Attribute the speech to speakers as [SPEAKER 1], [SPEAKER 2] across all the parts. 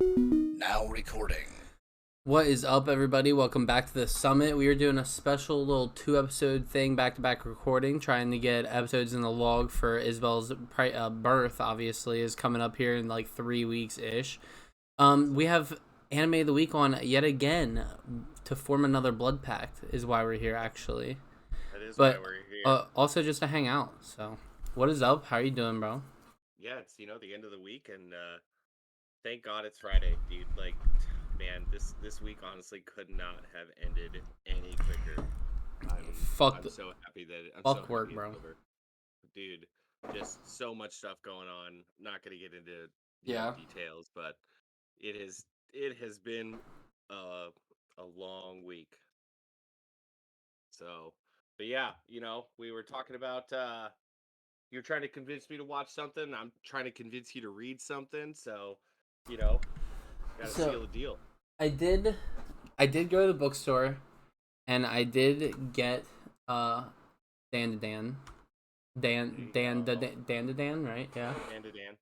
[SPEAKER 1] Now recording.
[SPEAKER 2] What is up, everybody? Welcome back to the summit. We are doing a special little 2-episode thing, back-to-back recording, trying to get episodes in the log for Isabel's birth. Obviously, is coming up here in like 3 weeks-ish. We have Anime of the Week on yet again to form another Bloodpact is why we're here, actually.
[SPEAKER 3] That is why we're here.
[SPEAKER 2] Also just to hang out. So, what is up? How are you doing, bro?
[SPEAKER 3] Yeah, it's the end of the week, and thank God it's Friday, dude. Like, man, this week honestly could not have ended any quicker. I'm so happy that
[SPEAKER 2] fuck work, bro.
[SPEAKER 3] Over. Dude, just so much stuff going on. Not gonna get into details, but it has been a long week. So, but yeah, we were talking about you're trying to convince me to watch something. I'm trying to convince you to read something. So, gotta seal the deal.
[SPEAKER 2] I did go to the bookstore, and I did get Dandadan. Dandadan, right? Yeah.
[SPEAKER 3] Dandadan.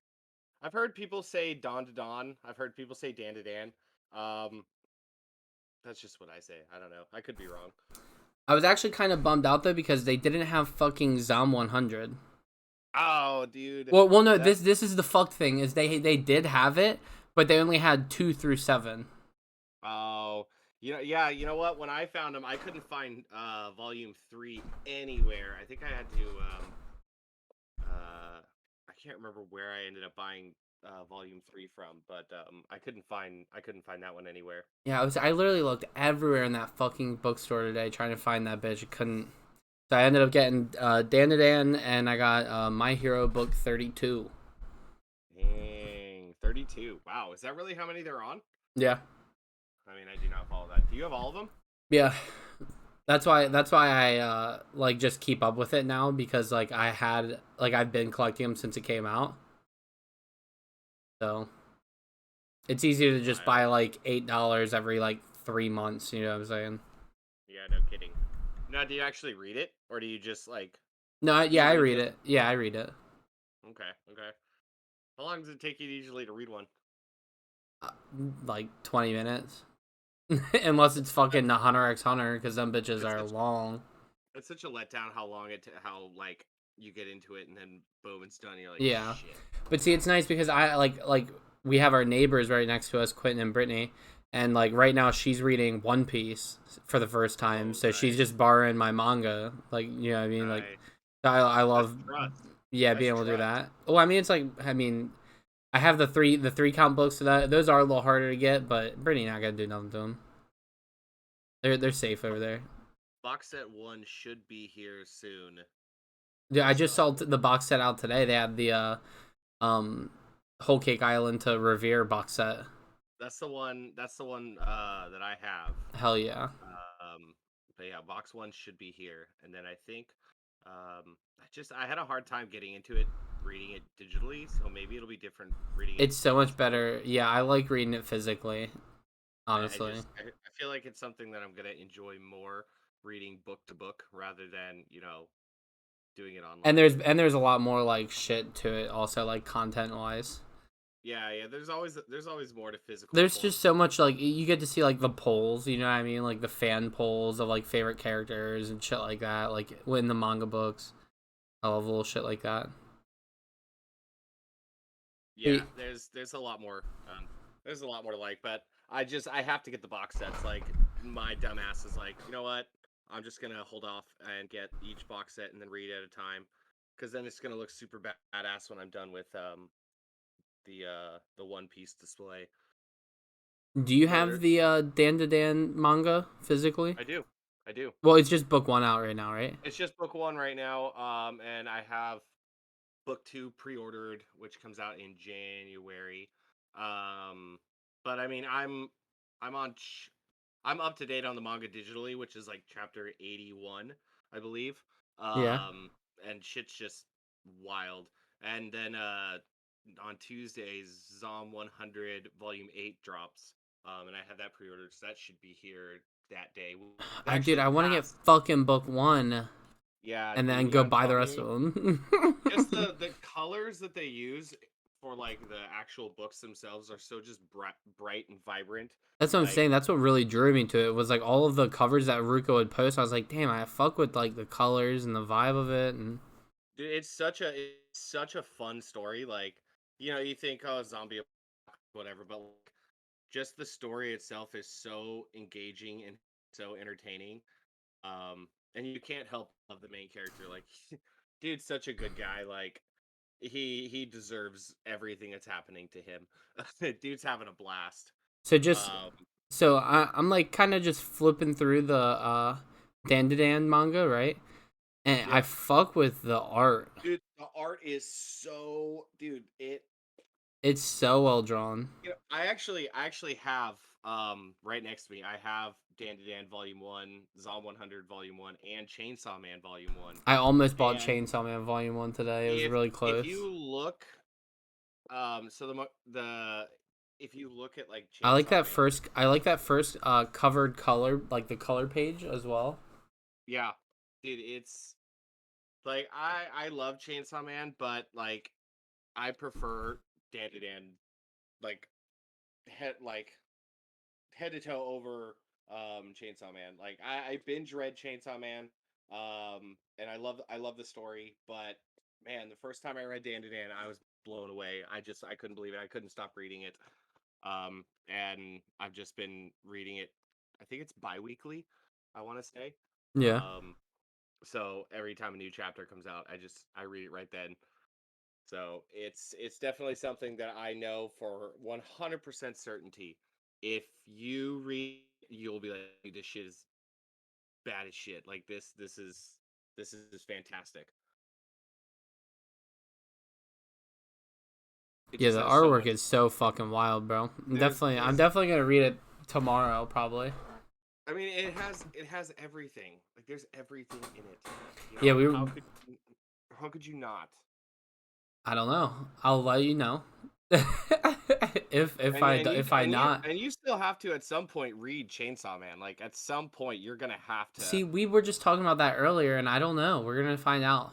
[SPEAKER 3] I've heard people say Dandadan. I've heard people say Dandadan. That's just what I say. I don't know. I could be wrong.
[SPEAKER 2] I was actually kind of bummed out though because they didn't have fucking Zom 100.
[SPEAKER 3] Oh, dude.
[SPEAKER 2] Well, no. This is the fucked thing is they did have it, but they only had 2 through 7.
[SPEAKER 3] Oh, yeah. You know what? When I found them, I couldn't find volume 3 anywhere. I think I had to. I can't remember where I ended up buying volume 3 from, but I couldn't find that one anywhere.
[SPEAKER 2] Yeah, I literally looked everywhere in that fucking bookstore today trying to find that bitch. I couldn't. So I ended up getting Dandadan, and I got My Hero book 32.
[SPEAKER 3] Dang, 32. Wow, is that really how many they're on?
[SPEAKER 2] Yeah.
[SPEAKER 3] I mean, I do not follow that. Do you have all of them?
[SPEAKER 2] Yeah. That's why I just keep up with it now, because I've been collecting them since it came out. So it's easier to just buy like $8 every like 3 months, you know what I'm saying?
[SPEAKER 3] Yeah, no kidding. Now, do you actually read it, or do you just like?
[SPEAKER 2] No, yeah, I read it. Yeah, I read it.
[SPEAKER 3] Okay. How long does it take you usually to read one?
[SPEAKER 2] Like 20 minutes. Unless it's fucking the HUNTERxHUNTER, because them bitches are long.
[SPEAKER 3] It's such a letdown how long how like you get into it and then boom, it's done. And you're like,
[SPEAKER 2] yeah.
[SPEAKER 3] Shit.
[SPEAKER 2] But see, it's nice because I like we have our neighbors right next to us, Quentin and Brittany, and like right now she's reading One Piece for the first time, so she's just borrowing my manga. Like, you know what I mean? Like, I love being able to do that. Well, I mean, it's like, I have the three count books to that. Those are a little harder to get, but Brittany not gonna do nothing to them. They're safe over there.
[SPEAKER 3] Box set 1 should be here soon.
[SPEAKER 2] Yeah, I just saw the box set out today. They had the Whole Cake Island to Revere box set.
[SPEAKER 3] That's the one that I have.
[SPEAKER 2] Hell yeah.
[SPEAKER 3] But yeah, box 1 should be here, and then I think I had a hard time getting into it, reading it digitally, so maybe it'll be different reading it.
[SPEAKER 2] It's so much better. Yeah, I like reading it physically, honestly.
[SPEAKER 3] I feel like it's something that I'm gonna enjoy more, reading book to book rather than doing it online.
[SPEAKER 2] And there's a lot more like shit to it also, like content wise.
[SPEAKER 3] Yeah, there's always more to physical.
[SPEAKER 2] There's just so much, like, you get to see like the polls, you know what I mean, like the fan polls of like favorite characters and shit like that, like in the manga books. I love little shit like that.
[SPEAKER 3] Yeah, there's a lot more. There's a lot more to like, but I have to get the box sets. Like, my dumbass is like, you know what? I'm just gonna hold off and get each box set and then read at a time, because then it's gonna look super badass when I'm done with the One Piece display.
[SPEAKER 2] Do you have the Dandadan manga physically?
[SPEAKER 3] I do.
[SPEAKER 2] Well, it's just book 1 out right now, right?
[SPEAKER 3] It's just book 1 right now. And I have book 2 pre-ordered, which comes out in January. But I mean, I'm up to date on the manga digitally, which is like chapter 81, I believe.
[SPEAKER 2] Yeah.
[SPEAKER 3] And shit's just wild. And then on Tuesdays, Zom 100 Volume 8 drops. And I have that pre-ordered, so that should be here that day.
[SPEAKER 2] I want to get fucking book 1.
[SPEAKER 3] Yeah.
[SPEAKER 2] And then go buy the rest of them.
[SPEAKER 3] Just the colors that they use for like the actual books themselves are so just bright and vibrant.
[SPEAKER 2] That's what I'm
[SPEAKER 3] Like,
[SPEAKER 2] saying. That's what really drew me to it. Was like all of the covers that Ruko would post. I was like, damn, I fuck with like the colors and the vibe of it. And
[SPEAKER 3] dude, it's such a fun story. Like, you think, oh, zombie whatever, but like, just the story itself is so engaging and so entertaining. And you can't help love the main character. Like, dude's such a good guy. Like, he deserves everything that's happening to him. Dude's having a blast.
[SPEAKER 2] so just
[SPEAKER 3] Um,
[SPEAKER 2] so I'm like kind of just flipping through the Dandadan manga, right? And I
[SPEAKER 3] yeah,
[SPEAKER 2] fuck with the art.
[SPEAKER 3] dude, the art is so, dude.
[SPEAKER 2] It's so well drawn.
[SPEAKER 3] I actually have right next to me. I have Dandadan Volume 1, Zom 100 Volume 1, and Chainsaw Man Volume 1.
[SPEAKER 2] I almost bought
[SPEAKER 3] And
[SPEAKER 2] Chainsaw Man Volume 1 today. It was
[SPEAKER 3] if
[SPEAKER 2] really
[SPEAKER 3] if
[SPEAKER 2] close.
[SPEAKER 3] you look, so the if you look at like
[SPEAKER 2] I like
[SPEAKER 3] Chainsaw
[SPEAKER 2] that
[SPEAKER 3] Man,
[SPEAKER 2] first. I like that first covered color, like the color page as well.
[SPEAKER 3] yeah, dude, it's like I love Chainsaw Man, but like I prefer Dandadan, like like head to toe over Chainsaw Man. Like I binge read Chainsaw Man, and I love the story, but man, the first time I read Dandadan, I was blown away. I couldn't believe it. I couldn't stop reading it. And I've just been reading it. I think it's bi-weekly, I want to say.
[SPEAKER 2] Yeah.
[SPEAKER 3] Um, so every time a new chapter comes out, I read it right then. So it's definitely something that I know for 100% certainty. If you read, you'll be like, this shit is bad as shit. Like this is fantastic. It
[SPEAKER 2] Yeah,
[SPEAKER 3] just
[SPEAKER 2] the
[SPEAKER 3] has so
[SPEAKER 2] artwork
[SPEAKER 3] much.
[SPEAKER 2] is so fucking wild, bro. I'm
[SPEAKER 3] There's
[SPEAKER 2] definitely gonna read it tomorrow, probably.
[SPEAKER 3] I mean, it has everything. Like there's everything in it.
[SPEAKER 2] Yeah,
[SPEAKER 3] How could you not?
[SPEAKER 2] I don't know. I'll let you know.
[SPEAKER 3] And and you
[SPEAKER 2] if I
[SPEAKER 3] and you
[SPEAKER 2] not.
[SPEAKER 3] and you still have to at some point read Chainsaw Man. Like at some point you're gonna have to.
[SPEAKER 2] See, we were just talking about that earlier, and I don't know. We're gonna find out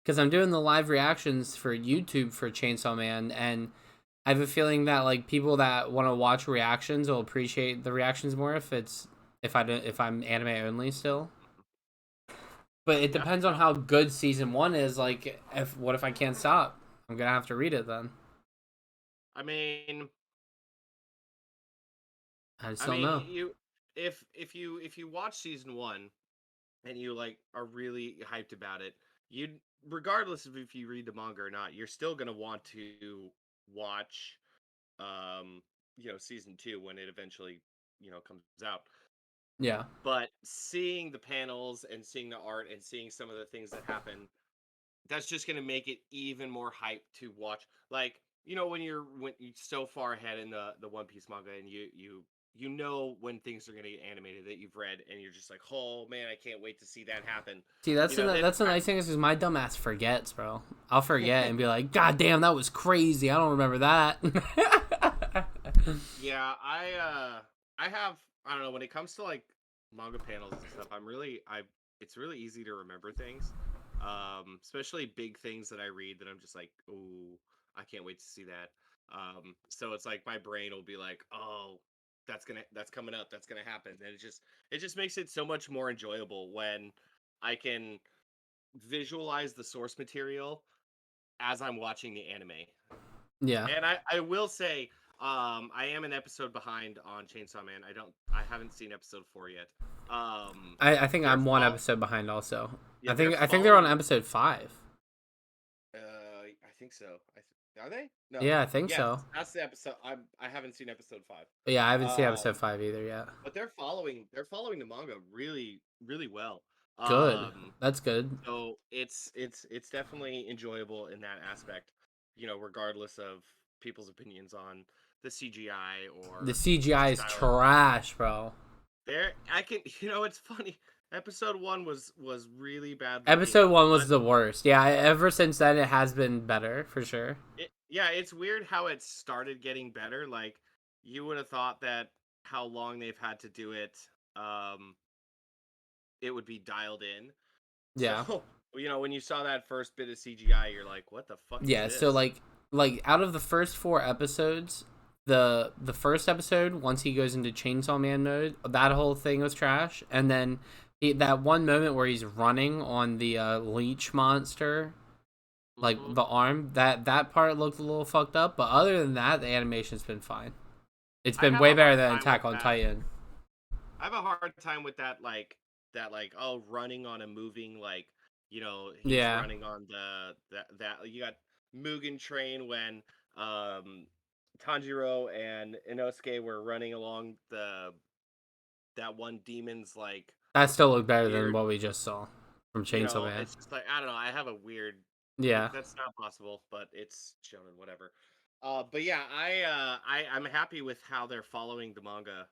[SPEAKER 2] because I'm doing the live reactions for YouTube for Chainsaw Man, and I have a feeling that like people that want to watch reactions will appreciate the reactions more if I'm anime only still. But it
[SPEAKER 3] Yeah,
[SPEAKER 2] depends on
[SPEAKER 3] no.
[SPEAKER 2] how good season one is. Like, if what if I can't stop? I'm gonna have to read it then.
[SPEAKER 3] I mean,
[SPEAKER 2] I just
[SPEAKER 3] I
[SPEAKER 2] don't
[SPEAKER 3] mean,
[SPEAKER 2] know.
[SPEAKER 3] you if you watch season one and you like are really hyped about it, you regardless of if you read the manga or not, you're still gonna want to watch season two when it eventually comes out.
[SPEAKER 2] Yeah,
[SPEAKER 3] But seeing the panels and seeing the art and seeing some of the things that happen, that's just gonna make it even more hype to watch. Like when you're so far ahead in the One Piece manga and you know when things are gonna get animated that you've read and you're just like, oh man, I can't wait to see that happen.
[SPEAKER 2] see,
[SPEAKER 3] Then
[SPEAKER 2] that's the nice thing is my dumbass forgets, bro. I'll forget and be like, God damn, that was crazy. I don't remember that.
[SPEAKER 3] yeah, I have I don't know when it comes to like manga panels and stuff. I it's really easy to remember things, especially big things that I read that I'm just like, oh, I can't wait to see that. So it's like my brain will be like, oh, that's coming up, that's gonna happen, and it just makes it so much more enjoyable when I can visualize the source material as I'm watching the anime.
[SPEAKER 2] Yeah,
[SPEAKER 3] And I will say, I am an episode behind on Chainsaw Man. I haven't seen episode 4 yet.
[SPEAKER 2] I think
[SPEAKER 3] They're
[SPEAKER 2] I'm one
[SPEAKER 3] fall
[SPEAKER 2] episode behind. Also,
[SPEAKER 3] yeah, they're
[SPEAKER 2] I think they're on
[SPEAKER 3] following.
[SPEAKER 2] episode 5.
[SPEAKER 3] I think so. Are they? No.
[SPEAKER 2] Yeah, I think
[SPEAKER 3] Yes,
[SPEAKER 2] so.
[SPEAKER 3] that's the episode. I haven't seen episode 5.
[SPEAKER 2] But yeah, I haven't seen episode
[SPEAKER 3] Um,
[SPEAKER 2] 5 either yet.
[SPEAKER 3] but they're following the manga really really well.
[SPEAKER 2] Good.
[SPEAKER 3] Um,
[SPEAKER 2] That's good.
[SPEAKER 3] so it's definitely enjoyable in that aspect. Regardless of people's opinions on the CGI
[SPEAKER 2] The
[SPEAKER 3] or the
[SPEAKER 2] CGI is
[SPEAKER 3] style.
[SPEAKER 2] trash, bro.
[SPEAKER 3] There, I can. It's funny. Episode 1 was really bad looking,
[SPEAKER 2] Episode 1 was
[SPEAKER 3] but
[SPEAKER 2] the worst. Yeah, ever since then it has been better for sure.
[SPEAKER 3] yeah, it's weird how it started getting better. Like you would have thought that how long they've had to do it, um, it would be dialed in. So
[SPEAKER 2] Yeah.
[SPEAKER 3] when you saw that first bit of CGI, you're like, "What the fuck is
[SPEAKER 2] Yeah, so
[SPEAKER 3] this?"
[SPEAKER 2] like out of the first 4 episodes, the first episode, once he goes into Chainsaw Man mode, that whole thing was trash. And then that one moment where he's running on the leech monster, like
[SPEAKER 3] Mhm.
[SPEAKER 2] the arm, that part looked a little fucked up. But other than that, the animation's been fine. It's
[SPEAKER 3] I
[SPEAKER 2] been
[SPEAKER 3] have
[SPEAKER 2] way
[SPEAKER 3] a
[SPEAKER 2] better
[SPEAKER 3] hard
[SPEAKER 2] than
[SPEAKER 3] time with
[SPEAKER 2] Attack on
[SPEAKER 3] that.
[SPEAKER 2] Titan.
[SPEAKER 3] I have a hard time with that oh running on a moving he's
[SPEAKER 2] Yeah,
[SPEAKER 3] running on that you got Mugen Train when um Tanjiro and Inosuke were running along that one demon's
[SPEAKER 2] that still looked better than
[SPEAKER 3] weird,
[SPEAKER 2] what we just saw from Chainsaw Man.
[SPEAKER 3] it's just like I don't know, I have a weird
[SPEAKER 2] Yeah,
[SPEAKER 3] that's not possible, but it's shonen whatever. But yeah, I'm happy with how they're following the manga,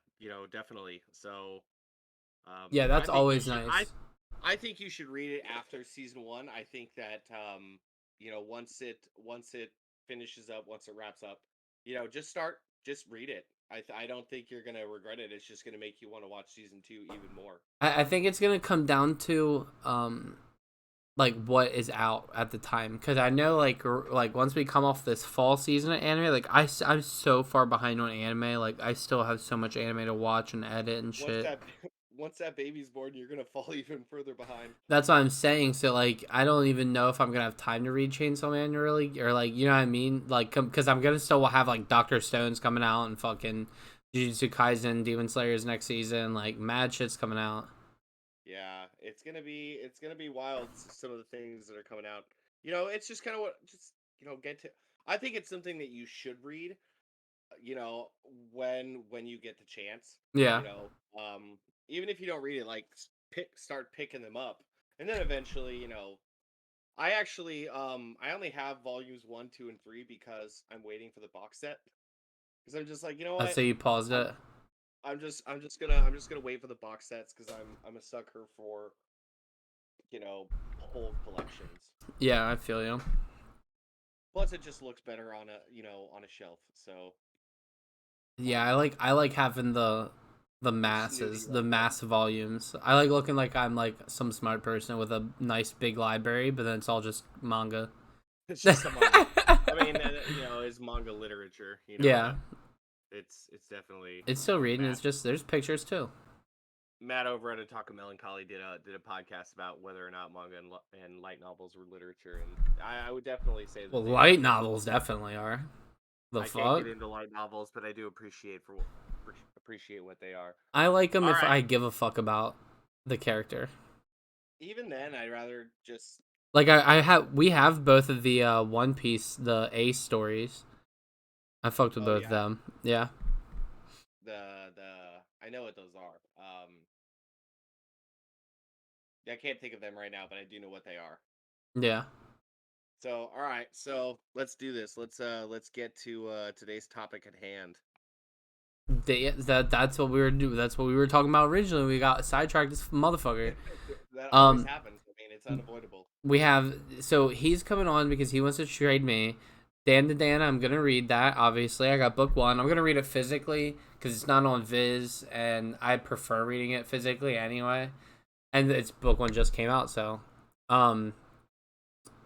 [SPEAKER 3] definitely. So
[SPEAKER 2] yeah,
[SPEAKER 3] I
[SPEAKER 2] that's
[SPEAKER 3] think you
[SPEAKER 2] always
[SPEAKER 3] should.
[SPEAKER 2] nice.
[SPEAKER 3] I think you should read it after season one. I think that once it finishes up, once it wraps up, just read it. I don't think you're gonna regret it. It's just gonna make you want to watch season two even more.
[SPEAKER 2] I think it's gonna come down to like what is out at the time, because I know like once we come off this fall season of anime, like I'm so far behind on anime. Like I still have so much anime to watch and edit and
[SPEAKER 3] Once
[SPEAKER 2] shit.
[SPEAKER 3] that once that baby's born, you're gonna fall even further behind.
[SPEAKER 2] That's what I'm saying. So like I don't even know if I'm gonna have time to read Chainsaw Man really, or like you know what I mean, like because I'm gonna still have like Doctor Stone's coming out and fucking Jujutsu Kaisen, Demon Slayer's next season, like mad shit's coming out.
[SPEAKER 3] Yeah, it's gonna be wild. Some of the things that are coming out. It's just kind of what just get to. I think it's something that you should read. You know, when you get the chance.
[SPEAKER 2] Yeah,
[SPEAKER 3] You know, even if you don't read it, like start picking them up, and then eventually, I only have volumes 1, 2, and 3 because I'm waiting for the box set. Because I'm just like, you know
[SPEAKER 2] let's
[SPEAKER 3] what,
[SPEAKER 2] say you paused
[SPEAKER 3] I'm
[SPEAKER 2] it.
[SPEAKER 3] I'm just gonna wait for the box sets because I'm a sucker for whole collections.
[SPEAKER 2] Yeah, I feel you.
[SPEAKER 3] Plus, it just looks better on a shelf. So
[SPEAKER 2] Yeah,
[SPEAKER 3] um,
[SPEAKER 2] I like having the
[SPEAKER 3] you're snooty
[SPEAKER 2] masses, the
[SPEAKER 3] like that.
[SPEAKER 2] mass volumes. I like looking like I'm like some smart person with a nice big library, but then it's all just manga.
[SPEAKER 3] It's just a manga. I mean, is manga literature.
[SPEAKER 2] Yeah,
[SPEAKER 3] It's definitely
[SPEAKER 2] it's still reading.
[SPEAKER 3] Matt.
[SPEAKER 2] It's just there's pictures too.
[SPEAKER 3] Matt over at Otaku Melancholy did a podcast about whether or not manga and light novels were literature, and I would definitely say
[SPEAKER 2] Well,
[SPEAKER 3] that they are.
[SPEAKER 2] light novels definitely are. The
[SPEAKER 3] I can't
[SPEAKER 2] fuck?
[SPEAKER 3] get into light novels, but I do appreciate what they are.
[SPEAKER 2] I like them
[SPEAKER 3] All
[SPEAKER 2] if
[SPEAKER 3] right.
[SPEAKER 2] I give a fuck about the character.
[SPEAKER 3] Even then, I'd rather just
[SPEAKER 2] Like I have, we have both of the One Piece, the Ace stories. I fucked with
[SPEAKER 3] oh
[SPEAKER 2] both of
[SPEAKER 3] yeah,
[SPEAKER 2] them. Yeah,
[SPEAKER 3] the I know what those are. I can't think of them right now, but I do know what they are.
[SPEAKER 2] yeah.
[SPEAKER 3] So, all right, so let's do this. Let's get to today's topic at hand.
[SPEAKER 2] That's what we were doing. That's what we were talking about originally. We got sidetracked, this motherfucker.
[SPEAKER 3] That always
[SPEAKER 2] Um,
[SPEAKER 3] happens. I mean, it's unavoidable.
[SPEAKER 2] we have, so he's coming on because he wants to trade me. Dandadan, I'm gonna read that. Obviously, I got book one. I'm gonna read it physically because it's not on Viz, and I prefer reading it physically anyway. And it's book one just came out, so um,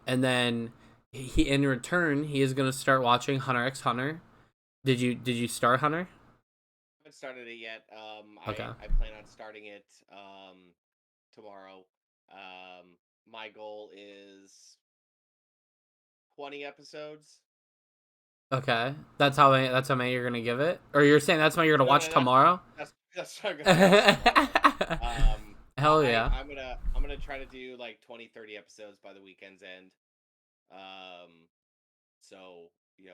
[SPEAKER 2] and then he in return he is gonna start watching Hunter x Hunter. Did you start Hunter?
[SPEAKER 3] Haven't started it yet.
[SPEAKER 2] Okay.
[SPEAKER 3] I plan on starting it tomorrow. My goal is 20 episodes.
[SPEAKER 2] Okay, that's how many you're gonna give it, or you're saying that's how you're gonna
[SPEAKER 3] No,
[SPEAKER 2] watch
[SPEAKER 3] no,
[SPEAKER 2] tomorrow?
[SPEAKER 3] that's what I'm gonna watch tomorrow.
[SPEAKER 2] Hell yeah!
[SPEAKER 3] I'm gonna try to do like 20, 30 episodes by the weekend's end. Um, so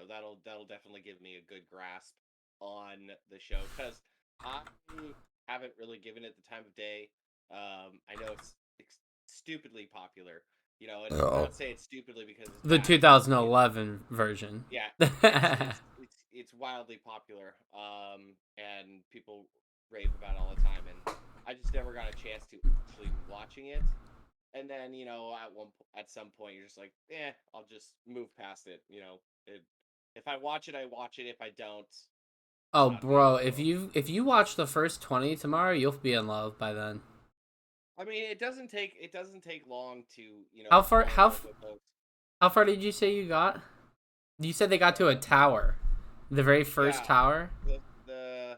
[SPEAKER 3] that'll definitely give me a good grasp on the show because I haven't really given it the time of day. I know it's stupidly popular, and I
[SPEAKER 2] Oh.
[SPEAKER 3] don't say it's stupidly because it's
[SPEAKER 2] The
[SPEAKER 3] bad. It's
[SPEAKER 2] 2011 version.
[SPEAKER 3] yeah, it's wildly popular. And people rave about it all the time, and I just never got a chance to actually watching it. And then at some point you're just like, I'll just move past it. If I watch it, I watch it. If I don't,
[SPEAKER 2] Oh,
[SPEAKER 3] not the end
[SPEAKER 2] bro,
[SPEAKER 3] of the world.
[SPEAKER 2] if you watch the first 20 tomorrow, you'll be in love by then.
[SPEAKER 3] I mean, it doesn't take long to
[SPEAKER 2] How far
[SPEAKER 3] fall in
[SPEAKER 2] how
[SPEAKER 3] love with those.
[SPEAKER 2] how far did you say you got? You said they got to a tower, the very first
[SPEAKER 3] Yeah,
[SPEAKER 2] tower.
[SPEAKER 3] the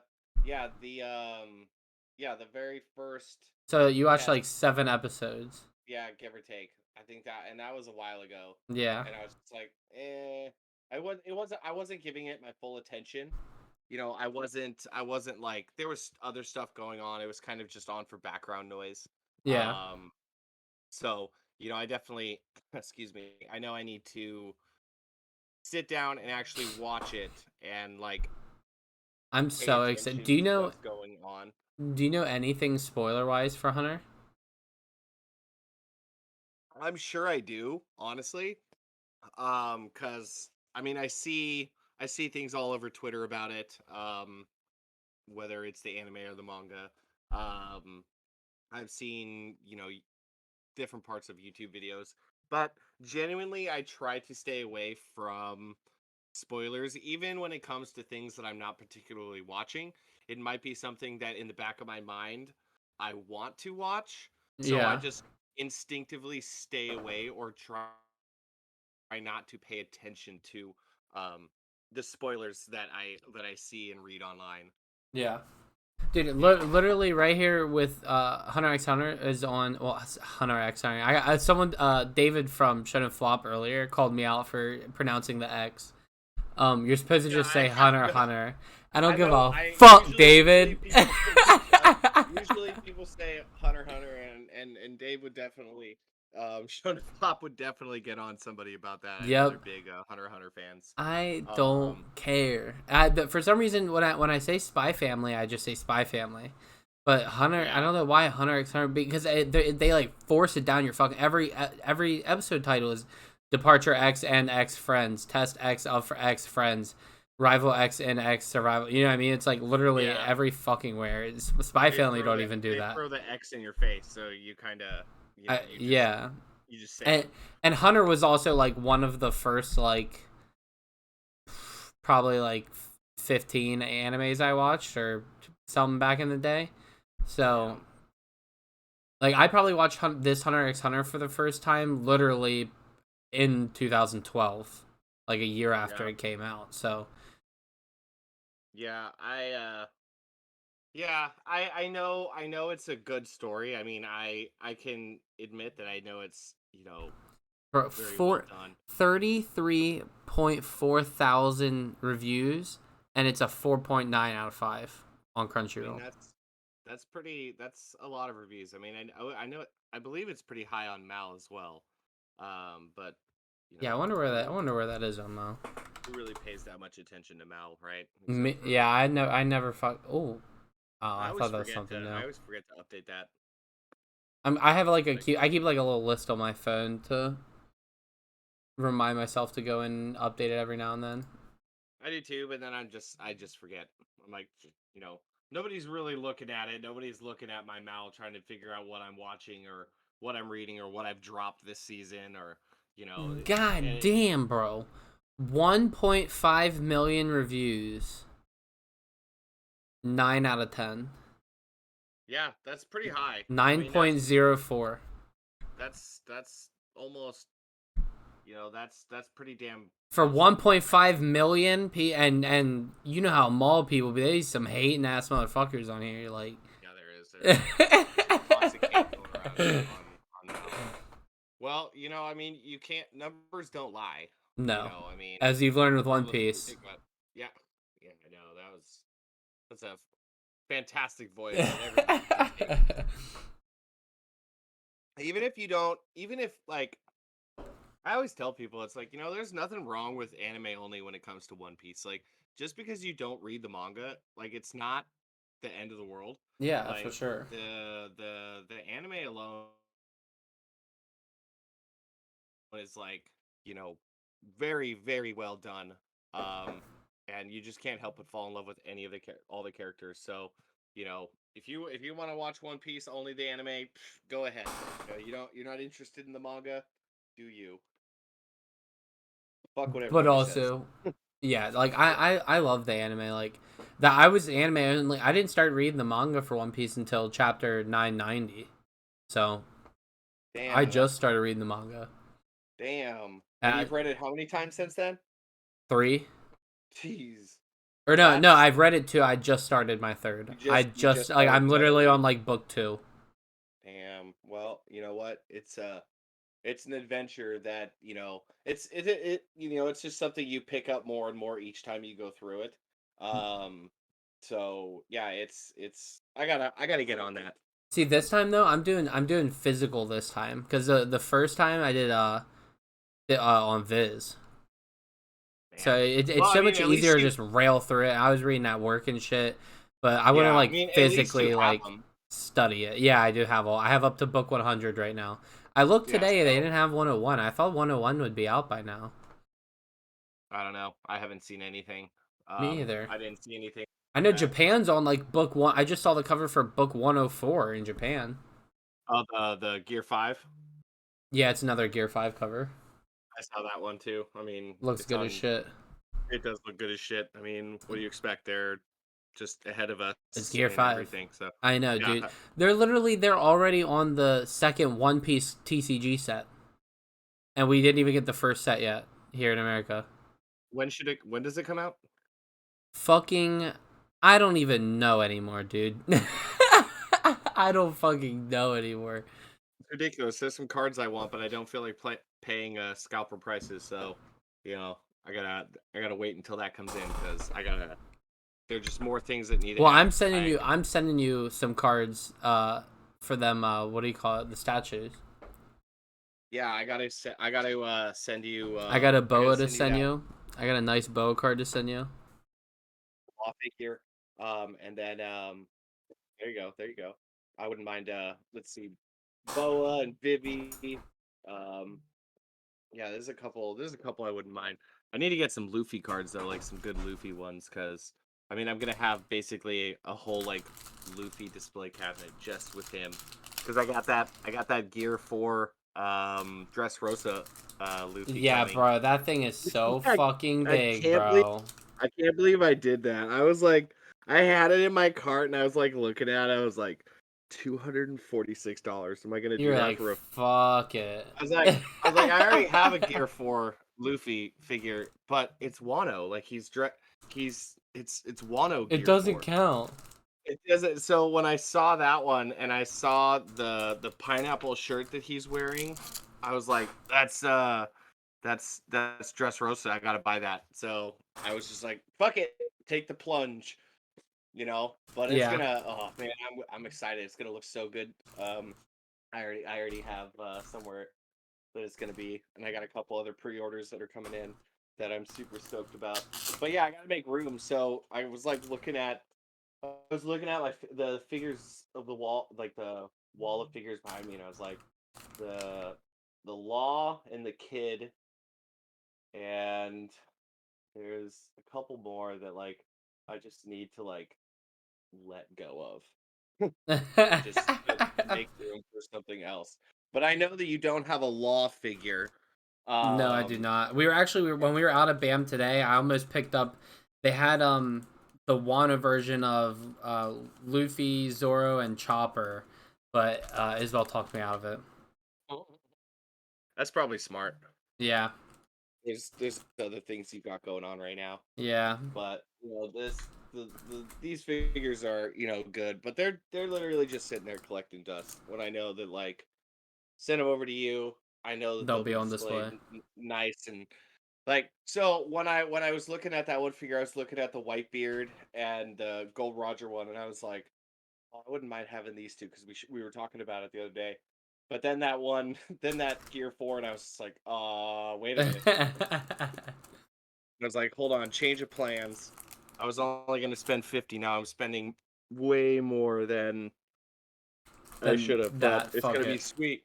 [SPEAKER 3] yeah the very first.
[SPEAKER 2] So you watched
[SPEAKER 3] Yeah,
[SPEAKER 2] like 7 episodes.
[SPEAKER 3] yeah, give or take. I think that was a while ago,
[SPEAKER 2] Yeah,
[SPEAKER 3] and I was just like, eh. I wasn't giving it my full attention. I wasn't like there was other stuff going on. It was kind of just on for background noise.
[SPEAKER 2] yeah.
[SPEAKER 3] Um, so I definitely, excuse me. I know I need to sit down and actually watch it and like
[SPEAKER 2] I'm
[SPEAKER 3] pay
[SPEAKER 2] so excited.
[SPEAKER 3] attention to what's going on.
[SPEAKER 2] Do you know anything spoiler wise for Hunter?
[SPEAKER 3] I'm sure I do, honestly. Cuz I mean, I see things all over Twitter about it. Whether it's the anime or the manga. Um, I've seen, different parts of YouTube videos, but genuinely I try to stay away from spoilers even when it comes to things that I'm not particularly watching. It might be something that in the back of my mind I want to watch, so I
[SPEAKER 2] Yeah.
[SPEAKER 3] just instinctively stay away or try not to pay attention to um the spoilers that I see and read online.
[SPEAKER 2] Yeah. Dude,
[SPEAKER 3] Yeah.
[SPEAKER 2] literally right here with Hunter x Hunter is on. Well, Hunter x Hunter. Someone David from Shouldn't Flop earlier called me out for pronouncing the X. You're supposed to
[SPEAKER 3] Yeah,
[SPEAKER 2] just say Hunter Hunter. I don't
[SPEAKER 3] I
[SPEAKER 2] give
[SPEAKER 3] know.
[SPEAKER 2] a
[SPEAKER 3] I
[SPEAKER 2] fuck,
[SPEAKER 3] usually
[SPEAKER 2] David.
[SPEAKER 3] usually people say Hunter Hunter, and Dave would definitely Sean Flop would definitely get on somebody about that. I know they're
[SPEAKER 2] Yep.
[SPEAKER 3] big Hunter Hunter fans.
[SPEAKER 2] I don't
[SPEAKER 3] Um,
[SPEAKER 2] care. But for some reason, when I say Spy Family, I just say Spy Family. But Hunter, I
[SPEAKER 3] yeah,
[SPEAKER 2] don't know why Hunter x Hunter, because they like force it down your fucking every episode title is Departure X and X Friends, Test X of for X Friends, Rival X and X Survival. You know what I mean? It's like literally
[SPEAKER 3] yeah.
[SPEAKER 2] every fucking where. Spy Family don't even do that.
[SPEAKER 3] throw the X in your face, so you kind of
[SPEAKER 2] Yeah,
[SPEAKER 3] you just say
[SPEAKER 2] and
[SPEAKER 3] it.
[SPEAKER 2] Hunter was also like one of the first like probably like 15 animes I watched or something back in the day.
[SPEAKER 3] Yeah,
[SPEAKER 2] So like I probably watched this Hunter x Hunter for the first time literally in 2012, like a year after
[SPEAKER 3] yeah,
[SPEAKER 2] it came out. So
[SPEAKER 3] yeah. I know it's a good story. I mean, I can admit that I know it's
[SPEAKER 2] for
[SPEAKER 3] very well
[SPEAKER 2] four,
[SPEAKER 3] done.
[SPEAKER 2] 33.4 thousand reviews, and it's a 4.9 out of 5 on
[SPEAKER 3] I mean,
[SPEAKER 2] Crunchyroll.
[SPEAKER 3] that's a lot of reviews. I mean, I know I believe it's pretty high on Mal as well. But
[SPEAKER 2] Yeah, I wonder where that is on though.
[SPEAKER 3] who really pays that much attention to Mal, right? Except for
[SPEAKER 2] Yeah, I never fuck. Oh, I thought that was something new.
[SPEAKER 3] I always forget to update that.
[SPEAKER 2] I have like
[SPEAKER 3] Like
[SPEAKER 2] I keep like a little list on my phone to remind myself to go and update it every now and then.
[SPEAKER 3] I do too, but then I just forget. I'm like, nobody's really looking at it. Nobody's looking at my Mal trying to figure out what I'm watching or what I'm reading or what I've dropped this season or
[SPEAKER 2] God
[SPEAKER 3] and
[SPEAKER 2] damn, bro. 1.5 million reviews. 9 out of 10.
[SPEAKER 3] yeah, that's pretty high. I mean,
[SPEAKER 2] 9.04.
[SPEAKER 3] that's almost that's pretty damn
[SPEAKER 2] For
[SPEAKER 3] close to
[SPEAKER 2] 1.5 million and you know how mall people be, there's some hating ass motherfuckers on here like
[SPEAKER 3] yeah, there's some toxic hate going around on that. Well, I mean, you can't numbers don't lie.
[SPEAKER 2] No.
[SPEAKER 3] I mean,
[SPEAKER 2] As you've learned with One
[SPEAKER 3] regardless of what you
[SPEAKER 2] Piece.
[SPEAKER 3] think about yeah, yeah, I know that's a fantastic voice and everything. Even if you don't, even if like I always tell people, it's like there's nothing wrong with anime only when it comes to One Piece. Like just because you don't read the manga, like it's not the end of the world.
[SPEAKER 2] Yeah, for
[SPEAKER 3] Like
[SPEAKER 2] sure.
[SPEAKER 3] the anime alone is like very very well done. And you just can't help but fall in love with any of all the characters. So if you want to watch One Piece only the anime, go ahead. You're not interested in the manga, do you? Fuck what
[SPEAKER 2] But
[SPEAKER 3] everybody says.
[SPEAKER 2] also, yeah, like
[SPEAKER 3] Yeah.
[SPEAKER 2] I love the anime. Like that, I was anime only. I didn't start reading the manga for One Piece until chapter 990. So I
[SPEAKER 3] Damn,
[SPEAKER 2] just started reading the manga.
[SPEAKER 3] damn. And
[SPEAKER 2] Uh,
[SPEAKER 3] you've read it how many times since then?
[SPEAKER 2] 3.
[SPEAKER 3] Jeez.
[SPEAKER 2] Or no,
[SPEAKER 3] That's
[SPEAKER 2] I've read it too. I just started my 3rd.
[SPEAKER 3] you just
[SPEAKER 2] like
[SPEAKER 3] started
[SPEAKER 2] I'm literally
[SPEAKER 3] third?
[SPEAKER 2] on like book 2.
[SPEAKER 3] Damn. Well, you know what? It's an adventure that, it's just something you pick up more and more each time you go through it. Um so yeah, it's I gotta get on that.
[SPEAKER 2] See, this time though, I'm doing physical this time because the first time I did on Viz. So
[SPEAKER 3] Man.
[SPEAKER 2] it's
[SPEAKER 3] Well, I
[SPEAKER 2] so
[SPEAKER 3] mean,
[SPEAKER 2] much
[SPEAKER 3] at least
[SPEAKER 2] easier to
[SPEAKER 3] you
[SPEAKER 2] just rail through it. I was reading at work and shit, but I
[SPEAKER 3] yeah,
[SPEAKER 2] wouldn't
[SPEAKER 3] I
[SPEAKER 2] like
[SPEAKER 3] mean, at least you
[SPEAKER 2] physically
[SPEAKER 3] have
[SPEAKER 2] like
[SPEAKER 3] them.
[SPEAKER 2] study it. Yeah, I do have all. I have up to book 100 right now. I looked
[SPEAKER 3] Yeah,
[SPEAKER 2] today; they
[SPEAKER 3] so
[SPEAKER 2] didn't have 101. I thought 101 would be out by now.
[SPEAKER 3] I don't know. I haven't seen anything.
[SPEAKER 2] Me either.
[SPEAKER 3] I didn't see anything
[SPEAKER 2] I
[SPEAKER 3] like
[SPEAKER 2] know
[SPEAKER 3] that.
[SPEAKER 2] Japan's on like book 1. I just saw the cover for book 104 in Japan.
[SPEAKER 3] Oh, the Gear 5.
[SPEAKER 2] Yeah, it's another Gear 5 cover.
[SPEAKER 3] I saw that one too. I mean,
[SPEAKER 2] Looks
[SPEAKER 3] it's
[SPEAKER 2] good as
[SPEAKER 3] on.
[SPEAKER 2] shit.
[SPEAKER 3] It does look good as shit. I mean, what do you expect? They're just ahead of
[SPEAKER 2] It's
[SPEAKER 3] us
[SPEAKER 2] Gear
[SPEAKER 3] in
[SPEAKER 2] 5.
[SPEAKER 3] everything. So
[SPEAKER 2] I know,
[SPEAKER 3] yeah.
[SPEAKER 2] dude. They're already on the second One Piece TCG set. And we didn't even get the first set yet here in America.
[SPEAKER 3] When does it come out?
[SPEAKER 2] Fucking I don't even know anymore, dude. I don't fucking know anymore.
[SPEAKER 3] It's ridiculous. There's some cards I want, but I don't feel like paying scalper prices. So, you know, I gotta wait until that comes in because There are just more things that need to
[SPEAKER 2] Well,
[SPEAKER 3] happen.
[SPEAKER 2] I'm sending you some cards for them what do you call it? The statues.
[SPEAKER 3] Yeah, I gotta send you.
[SPEAKER 2] I got a
[SPEAKER 3] I gotta
[SPEAKER 2] boa to
[SPEAKER 3] send you
[SPEAKER 2] send
[SPEAKER 3] that
[SPEAKER 2] you. I got a nice boa card to send you.
[SPEAKER 3] law figure. And then there you go. There you go. I wouldn't mind. Let's see, Boa and Vivi. Um, yeah, there's a couple. There's a couple I wouldn't mind. I need to get some Luffy cards though, like some good Luffy ones, because I mean I'm gonna have basically a whole like Luffy display cabinet just with him, because I got that Gear 4 Dressrosa Luffy
[SPEAKER 2] Yeah,
[SPEAKER 3] coming.
[SPEAKER 2] bro, that thing is so
[SPEAKER 3] I,
[SPEAKER 2] fucking
[SPEAKER 3] I
[SPEAKER 2] big,
[SPEAKER 3] can't believe
[SPEAKER 2] bro.
[SPEAKER 3] I can't believe I did that. I was like, I had it in my cart and I was like looking at it. I was like, $246. Am I gonna do
[SPEAKER 2] You're
[SPEAKER 3] that
[SPEAKER 2] like,
[SPEAKER 3] for a?
[SPEAKER 2] fuck it.
[SPEAKER 3] I already have a Gear 4 Luffy figure, but it's Wano. Like it's Wano
[SPEAKER 2] It
[SPEAKER 3] Gear
[SPEAKER 2] doesn't
[SPEAKER 3] 4.
[SPEAKER 2] count.
[SPEAKER 3] It doesn't. So when I saw that one and I saw the pineapple shirt that he's wearing, I was like, that's Dressrosa. I gotta buy that. So I was just like, fuck it, take the plunge, But it's
[SPEAKER 2] Yeah.
[SPEAKER 3] gonna. Oh man, I'm excited. It's gonna look so good. I already have somewhere that it's gonna be, and I got a couple other pre-orders that are coming in that I'm super stoked about. But yeah, I gotta make room. So I was like looking at like the figures of the wall, like the wall of figures behind me, and I was like, the Law and the Kid, and there's a couple more that like I just need to like let go of, just to make room for something else. But I know that you don't have a Law figure.
[SPEAKER 2] No, I do
[SPEAKER 3] Um,
[SPEAKER 2] not. When we were out of BAM today, I almost picked up. They had the Wano version of Luffy, Zoro, and Chopper, but Isabel talked me out of it.
[SPEAKER 3] that's probably smart.
[SPEAKER 2] Yeah,
[SPEAKER 3] There's other things you got going on right now.
[SPEAKER 2] yeah,
[SPEAKER 3] But these figures are good, but they're literally just sitting there collecting dust. When I know that like send them over to you, I know that
[SPEAKER 2] they'll
[SPEAKER 3] they'll
[SPEAKER 2] be
[SPEAKER 3] be
[SPEAKER 2] on
[SPEAKER 3] displayed
[SPEAKER 2] display.
[SPEAKER 3] nice and like. So when I was looking at that one figure, I was looking at the Whitebeard and the Gold Roger one, and I was like, oh, I wouldn't mind having these two because we were talking about it the other day. But then that one, then that Gear 4, and I was just like, wait a minute. I was like, hold on, change of plans. I was only going to spend 50. Now I'm spending way more than I
[SPEAKER 2] Then
[SPEAKER 3] should have, but
[SPEAKER 2] that
[SPEAKER 3] it's
[SPEAKER 2] fuck
[SPEAKER 3] going to be
[SPEAKER 2] it.
[SPEAKER 3] sweet.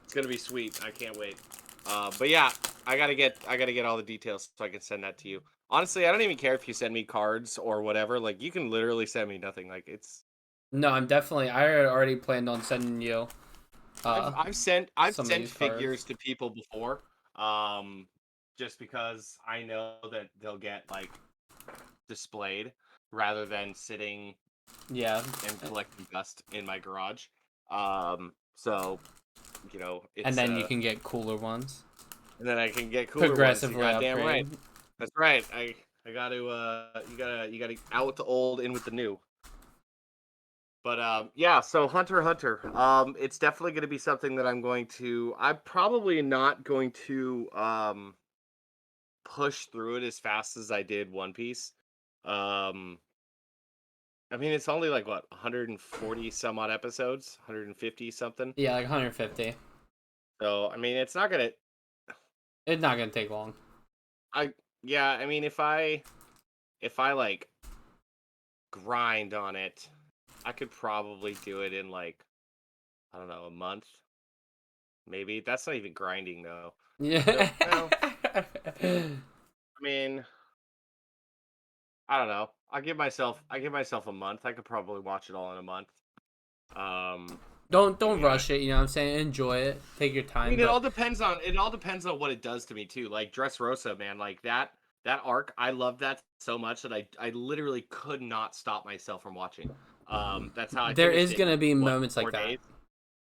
[SPEAKER 3] It's going to be sweet. I can't wait. But yeah, I gotta get all the details so I can send that to you. Honestly, I don't even care if you send me cards or whatever. Like you can literally send me nothing. Like it's
[SPEAKER 2] No, I'm definitely. I had already planned on sending you
[SPEAKER 3] I've I've sent I've
[SPEAKER 2] some of
[SPEAKER 3] sent
[SPEAKER 2] these
[SPEAKER 3] figures
[SPEAKER 2] cards.
[SPEAKER 3] to people before. Um just because I know that they'll get like displayed rather than sitting
[SPEAKER 2] Yeah,
[SPEAKER 3] and collecting dust in my garage. So
[SPEAKER 2] and
[SPEAKER 3] it's
[SPEAKER 2] then you can get cooler ones.
[SPEAKER 3] and then I can get cooler ones. You
[SPEAKER 2] Progressively
[SPEAKER 3] goddamn right.
[SPEAKER 2] upgrade.
[SPEAKER 3] That's right. I got to you gotta out with the old, in with the new. But yeah, so Hunter x Hunter. It's definitely going to be something that I'm probably not going to push through it as fast as I did One Piece. Um, I mean, it's only like what 140 some odd episodes, 150 something.
[SPEAKER 2] Yeah, like 150.
[SPEAKER 3] So I mean, it's not gonna.
[SPEAKER 2] It's not gonna take long.
[SPEAKER 3] I Yeah, I mean, if I like grind on it, I could probably do it in like, I don't know, a month. Maybe that's not even grinding though.
[SPEAKER 2] Yeah.
[SPEAKER 3] No, I mean, I don't know. I give myself a month. I could probably watch it all in a month. Um, I
[SPEAKER 2] Don't
[SPEAKER 3] mean,
[SPEAKER 2] rush it. You know what I'm saying? Enjoy it. Take your
[SPEAKER 3] I
[SPEAKER 2] time.
[SPEAKER 3] mean, it
[SPEAKER 2] But
[SPEAKER 3] all depends on what it does to me too. Like Dressrosa, man, like that arc, I love that so much that I literally could not stop myself from watching. That's how I
[SPEAKER 2] there
[SPEAKER 3] finished
[SPEAKER 2] is
[SPEAKER 3] it
[SPEAKER 2] gonna
[SPEAKER 3] in
[SPEAKER 2] be
[SPEAKER 3] what,
[SPEAKER 2] moments like
[SPEAKER 3] 4 days.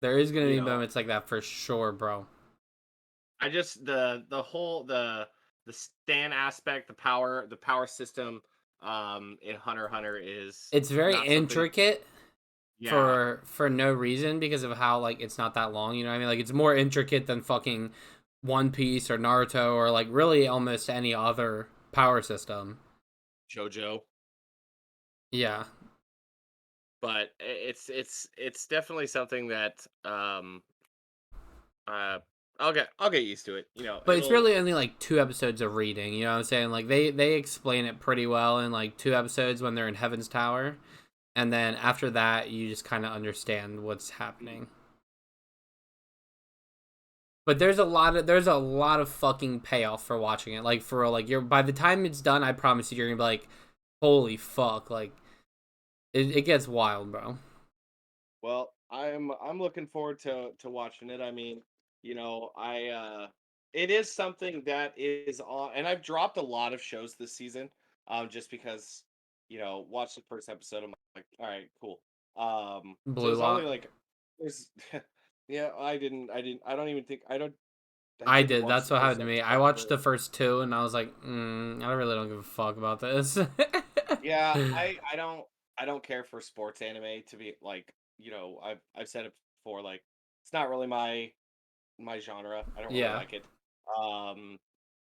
[SPEAKER 2] that. There is gonna
[SPEAKER 3] You
[SPEAKER 2] be
[SPEAKER 3] know,
[SPEAKER 2] moments like that for sure, bro.
[SPEAKER 3] I just the whole the Stan aspect, the power system, in Hunter x Hunter is
[SPEAKER 2] It's very
[SPEAKER 3] not something.
[SPEAKER 2] intricate
[SPEAKER 3] Yeah,
[SPEAKER 2] for no reason because of how like it's not that long. You know what I mean? Like it's more intricate than fucking One Piece or Naruto or like really almost any other power system.
[SPEAKER 3] JoJo.
[SPEAKER 2] Yeah.
[SPEAKER 3] But it's definitely something that uh I'll get used to it. You know,
[SPEAKER 2] But it's
[SPEAKER 3] it'll
[SPEAKER 2] really only like 2 episodes of reading, you know what I'm saying? Like they explain it pretty well in like 2 episodes when they're in Heaven's Tower, and then after that you just kind of understand what's happening. But there's a lot of fucking payoff for watching it. Like for real, like you're by the time it's done, I promise you you're gonna be like, holy fuck, like it gets wild, bro.
[SPEAKER 3] well, I'm looking forward to watching it. I mean, you know, it is something that is on, and I've dropped a lot of shows this season, just because, watch the first episode, I'm like, all right, cool. So
[SPEAKER 2] Blue
[SPEAKER 3] it's only
[SPEAKER 2] Lock.
[SPEAKER 3] like there's yeah, I don't even think I
[SPEAKER 2] I
[SPEAKER 3] didn't
[SPEAKER 2] did.
[SPEAKER 3] watch
[SPEAKER 2] That's
[SPEAKER 3] the
[SPEAKER 2] what
[SPEAKER 3] first
[SPEAKER 2] happened to me. I watched
[SPEAKER 3] episode.
[SPEAKER 2] the first two and I was like, I really don't give a fuck about this.
[SPEAKER 3] Yeah, I don't care for sports anime, to be like, I've said it before, like it's not really my genre. I don't really
[SPEAKER 2] Yeah.
[SPEAKER 3] like it. Um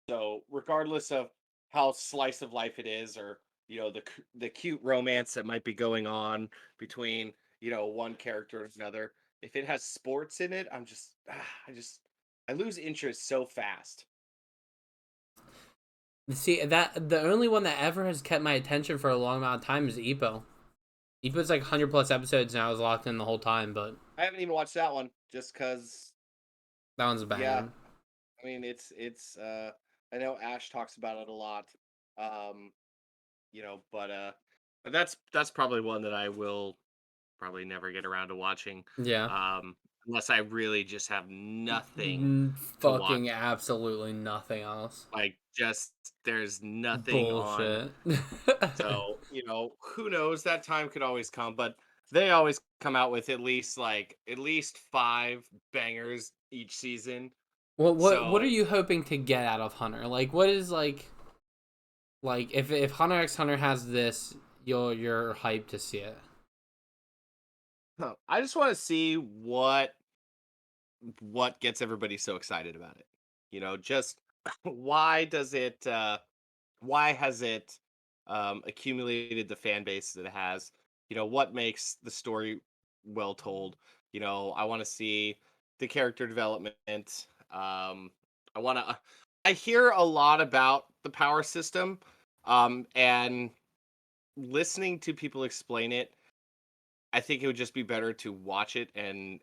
[SPEAKER 3] so regardless of how slice of life it is, or the cute romance that might be going on between, one character and another, if it has sports in it, I lose interest so fast.
[SPEAKER 2] See that the only one that ever has kept my attention for a long amount of time is Ippo. Ippo's like 100 plus episodes and I was locked in the whole time, but
[SPEAKER 3] I haven't even watched that one just cuz
[SPEAKER 2] that one's
[SPEAKER 3] yeah,
[SPEAKER 2] banging.
[SPEAKER 3] I mean, it's I know Ash talks about it a lot. Um, but that's probably one that I will probably never get around to watching.
[SPEAKER 2] Yeah.
[SPEAKER 3] Unless I really just have nothing to watch.
[SPEAKER 2] Fucking absolutely nothing else.
[SPEAKER 3] Like, just there's nothing on.
[SPEAKER 2] Bullshit.
[SPEAKER 3] So, who knows? That time could always come, but they always come out with at least 5 bangers each season.
[SPEAKER 2] Well, what are
[SPEAKER 3] So
[SPEAKER 2] you hoping to get out of Hunter? Like, what is like if Hunter x Hunter has this, you're hyped to see it.
[SPEAKER 3] I just want to see what gets everybody so excited about it. Just why does it why has it accumulated the fan base that it has? What makes the story well told? I want to see the character development. I want to I hear a lot about the power system, and listening to people explain it, I think it would just be better to watch it and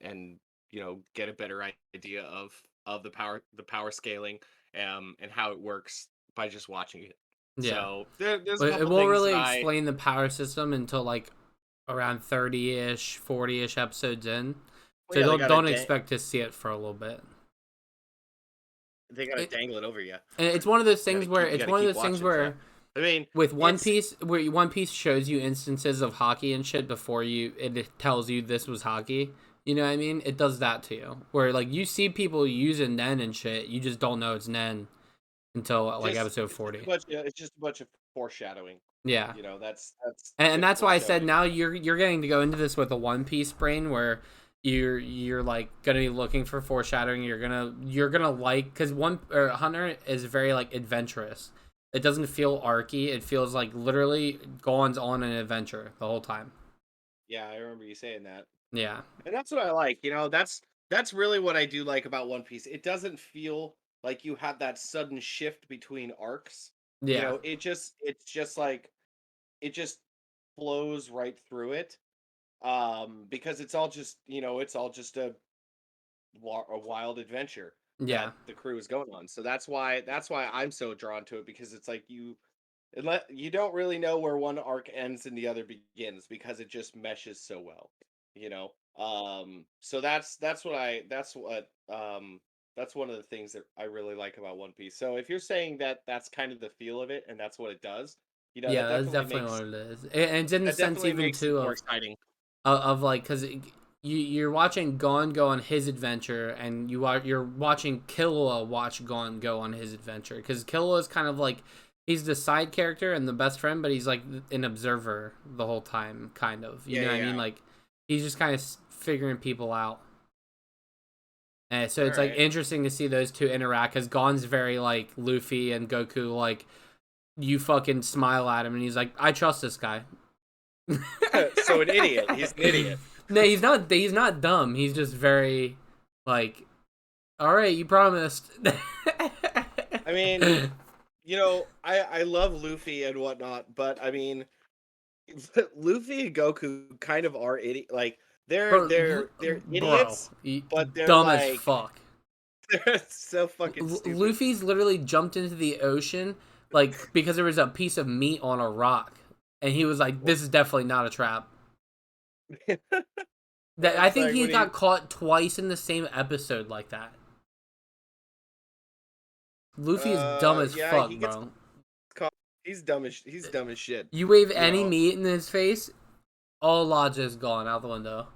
[SPEAKER 3] get a better idea of the power scaling, and how it works by just watching it.
[SPEAKER 2] Yeah.
[SPEAKER 3] So there's a
[SPEAKER 2] But it
[SPEAKER 3] couple
[SPEAKER 2] won't
[SPEAKER 3] things that
[SPEAKER 2] really
[SPEAKER 3] I
[SPEAKER 2] explain the power system until like around 30-ish, 40-ish episodes in.
[SPEAKER 3] well,
[SPEAKER 2] So
[SPEAKER 3] yeah,
[SPEAKER 2] don't expect to see it for a little bit.
[SPEAKER 3] they gotta
[SPEAKER 2] It,
[SPEAKER 3] dangle it over you.
[SPEAKER 2] and it's one of those
[SPEAKER 3] You
[SPEAKER 2] things
[SPEAKER 3] gotta
[SPEAKER 2] where
[SPEAKER 3] keep you
[SPEAKER 2] it's
[SPEAKER 3] gotta
[SPEAKER 2] one of
[SPEAKER 3] keep
[SPEAKER 2] those things
[SPEAKER 3] watching. So
[SPEAKER 2] where
[SPEAKER 3] I mean,
[SPEAKER 2] with One
[SPEAKER 3] it's
[SPEAKER 2] Piece, where One Piece shows you instances of hockey and shit before it tells you this was hockey. You know what I mean? It does that to you, where like you see people using Nen and shit, you just don't know it's Nen until like
[SPEAKER 3] Just
[SPEAKER 2] episode 40.
[SPEAKER 3] it's just a bunch of foreshadowing.
[SPEAKER 2] Yeah.
[SPEAKER 3] You know, that's
[SPEAKER 2] And that's
[SPEAKER 3] typical
[SPEAKER 2] why I said
[SPEAKER 3] showing.
[SPEAKER 2] now you're getting to go into this with a One Piece brain where you're like gonna be looking for foreshadowing. You're gonna like, because Hunter is very like adventurous. It doesn't feel arky. It feels like literally Gon's on an adventure the whole time.
[SPEAKER 3] Yeah, I remember you saying that.
[SPEAKER 2] Yeah.
[SPEAKER 3] And that's what I like. You know, that's really what I do like about One Piece. It doesn't feel like you have that sudden shift between arcs. You
[SPEAKER 2] Yeah.
[SPEAKER 3] know, it's just like it just flows right through it. Because it's all just, you know, it's all just a wild adventure
[SPEAKER 2] Yeah.
[SPEAKER 3] that the crew is going on. So that's why I'm so drawn to it, because it's like you don't really know where one arc ends and the other begins because it just meshes so well, you know. So that's one of the things that I really like about One Piece. So if you're saying that that's kind of the feel of it and that's what it does, you know,
[SPEAKER 2] Yeah, that's definitely what it is. And it's in the
[SPEAKER 3] that
[SPEAKER 2] sense
[SPEAKER 3] definitely
[SPEAKER 2] even
[SPEAKER 3] makes it
[SPEAKER 2] too
[SPEAKER 3] more
[SPEAKER 2] of
[SPEAKER 3] exciting.
[SPEAKER 2] like, because you're watching Gon go on his adventure, and you're watching Killua watch Gon go on his adventure, because Killua is kind of like, he's the side character and the best friend, but he's like an observer the whole time, kind of, you
[SPEAKER 3] Yeah,
[SPEAKER 2] know what I
[SPEAKER 3] yeah,
[SPEAKER 2] mean,
[SPEAKER 3] yeah.
[SPEAKER 2] like he's just kind of figuring people out. And so
[SPEAKER 3] All
[SPEAKER 2] it's like
[SPEAKER 3] right.
[SPEAKER 2] interesting to see those two interact, because Gon's very like Luffy and Goku, like you fucking smile at him and he's like, I trust this guy.
[SPEAKER 3] So an idiot. He's an idiot.
[SPEAKER 2] No, he's not. He's not dumb. He's just very, like, all right, you promised.
[SPEAKER 3] I mean, you know, I love Luffy and whatnot, but I mean, Luffy and Goku kind of are idiot. Like they're
[SPEAKER 2] Bro,
[SPEAKER 3] idiots, but they're
[SPEAKER 2] dumb as
[SPEAKER 3] like
[SPEAKER 2] fuck.
[SPEAKER 3] they're so fucking stupid.
[SPEAKER 2] Luffy's literally jumped into the ocean like because there was a piece of meat on a rock, and he was like, "This is definitely not a trap." That I
[SPEAKER 3] It's
[SPEAKER 2] think
[SPEAKER 3] like
[SPEAKER 2] he
[SPEAKER 3] when he
[SPEAKER 2] got caught twice in the same episode like that. Luffy is dumb as
[SPEAKER 3] yeah,
[SPEAKER 2] fuck,
[SPEAKER 3] he gets
[SPEAKER 2] bro.
[SPEAKER 3] caught. He's dumb as shit.
[SPEAKER 2] You wave
[SPEAKER 3] You
[SPEAKER 2] any
[SPEAKER 3] know.
[SPEAKER 2] meat in his face, all logic is gone out the window.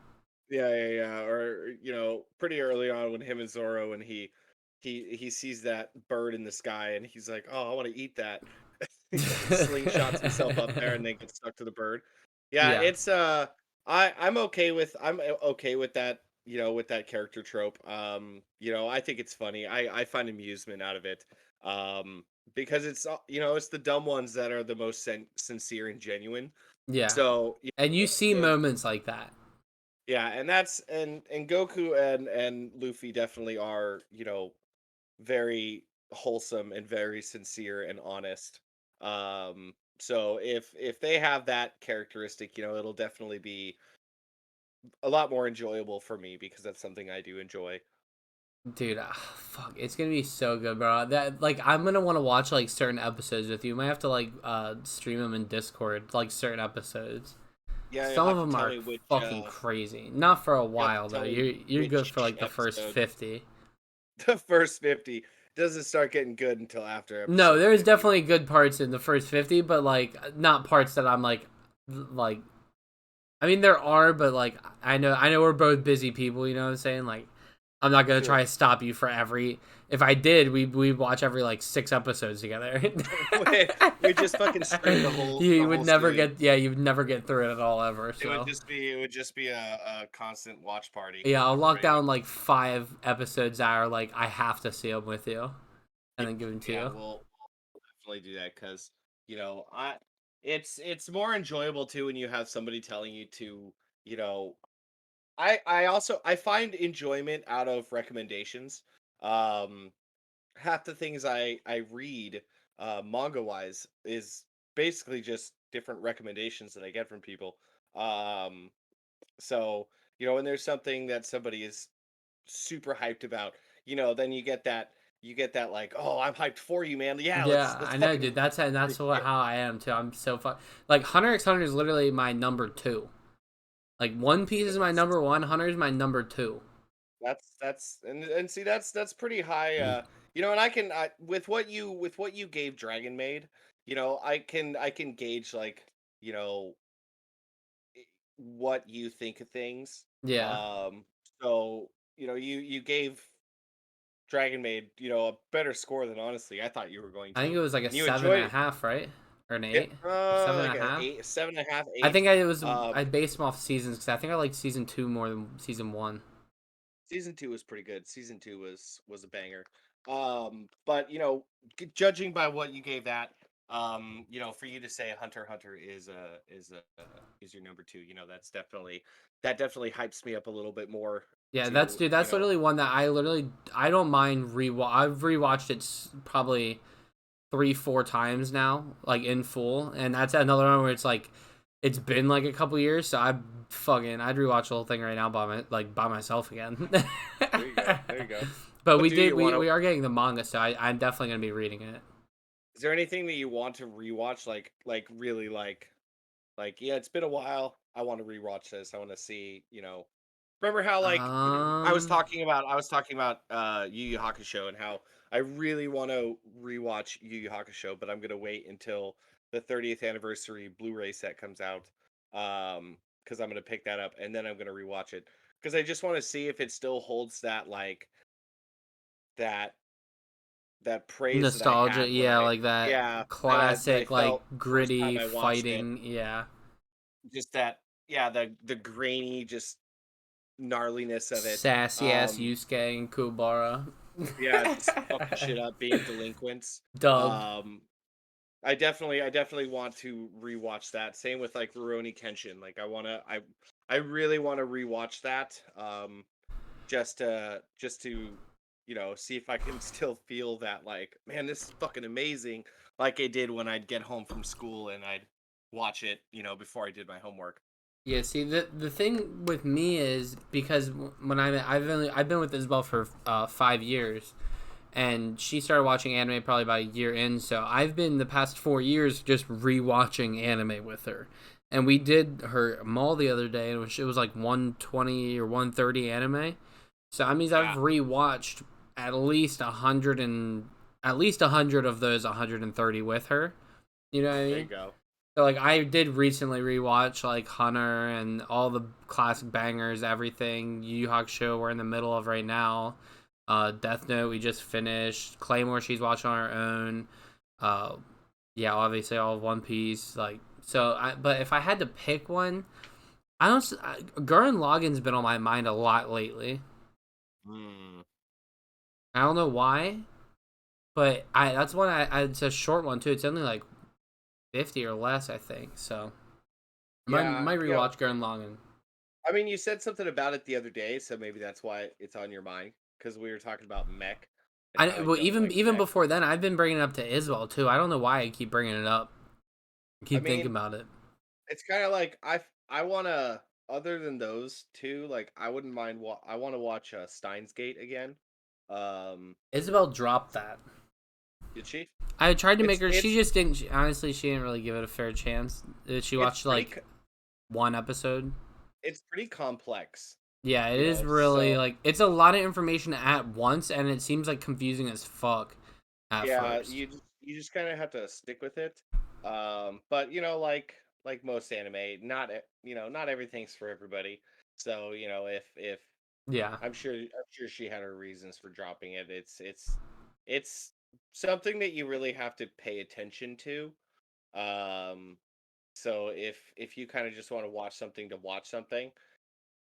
[SPEAKER 3] Yeah, yeah, yeah. Or you know, pretty early on when him and Zoro and he sees that bird in the sky and he's like, "Oh, I want to eat that." He slingshots himself up there and then gets stuck to the bird. Yeah,
[SPEAKER 2] Yeah,
[SPEAKER 3] it's I'm okay with that, you know, with that character trope. You know, I think it's funny. I find amusement out of it. Because it's you know, it's the dumb ones that are the most sincere and genuine.
[SPEAKER 2] yeah.
[SPEAKER 3] So, you
[SPEAKER 2] And you
[SPEAKER 3] know,
[SPEAKER 2] see moments like that.
[SPEAKER 3] yeah, and that's and Goku and Luffy definitely are, you know, very wholesome and very sincere and honest. So if they have that characteristic, you know, it'll definitely be a lot more enjoyable for me because that's something I do enjoy.
[SPEAKER 2] Dude, fuck, it's gonna be so good, bro. That like I'm gonna want to watch like certain episodes with you. You might have to like stream them in Discord, like certain episodes.
[SPEAKER 3] Yeah, you'll
[SPEAKER 2] Some of
[SPEAKER 3] have to
[SPEAKER 2] them
[SPEAKER 3] tell
[SPEAKER 2] are
[SPEAKER 3] me which
[SPEAKER 2] fucking crazy. Not for a
[SPEAKER 3] you'll have to
[SPEAKER 2] while though.
[SPEAKER 3] tell me
[SPEAKER 2] You're good for
[SPEAKER 3] which
[SPEAKER 2] like the first
[SPEAKER 3] episode.
[SPEAKER 2] 50.
[SPEAKER 3] The first 50 doesn't start getting good until after
[SPEAKER 2] No,
[SPEAKER 3] episode
[SPEAKER 2] there's
[SPEAKER 3] 50.
[SPEAKER 2] definitely good parts in the first 50, but like not parts that I'm like. I mean, there are, but like I know we're both busy people. You know what I'm saying? Like, I'm not gonna try
[SPEAKER 3] Sure.
[SPEAKER 2] to stop you for every. If I did, we watch every like 6 episodes together.
[SPEAKER 3] We just fucking stream
[SPEAKER 2] You
[SPEAKER 3] the
[SPEAKER 2] would
[SPEAKER 3] whole
[SPEAKER 2] never
[SPEAKER 3] series.
[SPEAKER 2] get, yeah, you would never get through it at all ever. So
[SPEAKER 3] It would just be a constant watch party.
[SPEAKER 2] yeah, I'll
[SPEAKER 3] Never
[SPEAKER 2] lock
[SPEAKER 3] ending.
[SPEAKER 2] down like 5 episodes that are like I have to see them with you, and
[SPEAKER 3] Yeah,
[SPEAKER 2] then give them to
[SPEAKER 3] yeah,
[SPEAKER 2] you.
[SPEAKER 3] we'll definitely do that because you know it's more enjoyable too when you have somebody telling you to, you know, I also I find enjoyment out of recommendations. Um, Half the things I read manga wise is basically just different recommendations that I get from people. Um, so you know when there's something that somebody is super hyped about, you know, then you get that like, oh, I'm hyped for you, man. Yeah,
[SPEAKER 2] Yeah,
[SPEAKER 3] let's
[SPEAKER 2] I know,
[SPEAKER 3] fucking
[SPEAKER 2] dude. That's what
[SPEAKER 3] yeah.
[SPEAKER 2] how I am too. I'm so fun. Like Hunter is literally my number two. Like One
[SPEAKER 3] See
[SPEAKER 2] Piece is my number one. Hunter is my number two.
[SPEAKER 3] that's and see that's pretty high. You know, and with what you gave Dragon Maid, you know, I can gauge like, you know, what you think of things.
[SPEAKER 2] Yeah,
[SPEAKER 3] Um, so you know, you gave Dragon made, a better score than honestly I thought you were going
[SPEAKER 2] I think
[SPEAKER 3] to.
[SPEAKER 2] it was like a
[SPEAKER 3] And you
[SPEAKER 2] seven and
[SPEAKER 3] enjoyed
[SPEAKER 2] a
[SPEAKER 3] it.
[SPEAKER 2] half, right? Or an
[SPEAKER 3] Yeah,
[SPEAKER 2] 8? Or seven and
[SPEAKER 3] like
[SPEAKER 2] a
[SPEAKER 3] a
[SPEAKER 2] half?
[SPEAKER 3] eight, 7.5,
[SPEAKER 2] I
[SPEAKER 3] 8.
[SPEAKER 2] think I
[SPEAKER 3] Um,
[SPEAKER 2] based them off seasons because I think I like season 2 more than season 1.
[SPEAKER 3] Season 2 was pretty good. Season 2 was a banger. But judging by what you gave that, for you to say Hunter x Hunter is your number 2, that definitely hypes me up a little bit more
[SPEAKER 2] Yeah,
[SPEAKER 3] to,
[SPEAKER 2] that's literally one that I don't mind I've rewatched it probably 3-4 times now, like in full, and that's another one where it's like it's been like a couple years, so I'd rewatch the whole thing right now by myself again.
[SPEAKER 3] there you go. There you go.
[SPEAKER 2] But
[SPEAKER 3] But do you want to
[SPEAKER 2] we are getting the manga, so I'm definitely gonna be reading it.
[SPEAKER 3] Is there anything that you want to rewatch really yeah, it's been a while. I want to rewatch this. I want to see, remember how
[SPEAKER 2] Um,
[SPEAKER 3] I was talking about Yu Yu Hakusho and how I really want to rewatch Yu Yu Hakusho, but I'm going to wait until the 30th anniversary Blu-ray set comes out cuz I'm going to pick that up and then I'm going to rewatch it cuz I just want to see if it still holds that that praise that I
[SPEAKER 2] nostalgia,
[SPEAKER 3] had when
[SPEAKER 2] yeah, like that
[SPEAKER 3] that I
[SPEAKER 2] classic, like
[SPEAKER 3] felt the first time
[SPEAKER 2] gritty
[SPEAKER 3] I watched it.
[SPEAKER 2] fighting, yeah.
[SPEAKER 3] Just that, yeah, the grainy, just gnarliness of it.
[SPEAKER 2] Sassy ass Yusuke and Kubara.
[SPEAKER 3] Yeah, just fucking shit up, being delinquents.
[SPEAKER 2] Dub.
[SPEAKER 3] Um, I definitely want to rewatch that. Same with like Rurouni Kenshin. I really want to rewatch that. Just to see if I can still feel that like, man, this is fucking amazing, like I did when I'd get home from school and I'd watch it, before I did my homework.
[SPEAKER 2] Yeah, see the thing with me is because when I've been with Isabel for 5 years, and she started watching anime probably about a year in. So I've been the past 4 years just rewatching anime with her, and we did her mall the other day, and it was like 120 or 130 anime. So that means I've
[SPEAKER 3] Yeah,
[SPEAKER 2] rewatched at least 100 at least 100 of those 130 with her. You know what I
[SPEAKER 3] there you
[SPEAKER 2] mean?
[SPEAKER 3] go.
[SPEAKER 2] So like I did recently rewatch like Hunter and all the classic bangers, everything. Yu Yu Hakusho we're in the middle of right now. Death Note we just finished. Claymore she's watching on her own. Uh, yeah, obviously all of One Piece. But if I had to pick one, I don't. Gurren Lagann's been on my mind a lot lately.
[SPEAKER 3] Hmm.
[SPEAKER 2] I don't know why, but that's one it's a short one too. It's only like 50 or less, I think. So
[SPEAKER 3] Yeah,
[SPEAKER 2] might rewatch Gurren Lagann.
[SPEAKER 3] I mean, you said something about it the other day, so maybe that's why it's on your mind because we were talking about mech and how I
[SPEAKER 2] Well,
[SPEAKER 3] don't like
[SPEAKER 2] even
[SPEAKER 3] mech.
[SPEAKER 2] before then, I've been bringing it up to Isabel too. I don't know why I keep bringing it up. I
[SPEAKER 3] I
[SPEAKER 2] keep thinking
[SPEAKER 3] mean,
[SPEAKER 2] about it.
[SPEAKER 3] it's kind of like I want to, other than those two, like I wouldn't mind what I want to watch Steins Gate again. Um,
[SPEAKER 2] Isabel dropped that.
[SPEAKER 3] did she?
[SPEAKER 2] I tried to make
[SPEAKER 3] It's
[SPEAKER 2] her. She
[SPEAKER 3] it's
[SPEAKER 2] just didn't. Honestly, she didn't really give it a fair chance. She
[SPEAKER 3] it's
[SPEAKER 2] watched
[SPEAKER 3] pretty
[SPEAKER 2] like one episode.
[SPEAKER 3] it's pretty complex,
[SPEAKER 2] Yeah, it is really
[SPEAKER 3] so
[SPEAKER 2] like it's a lot of information at once, and it seems like confusing as fuck at
[SPEAKER 3] yeah,
[SPEAKER 2] first.
[SPEAKER 3] you just kind of have to stick with it. But like most anime, not everything's for everybody. So if
[SPEAKER 2] Yeah,
[SPEAKER 3] I'm sure she had her reasons for dropping it. It's something that you really have to pay attention to. Um, so if you kind of just want to watch something,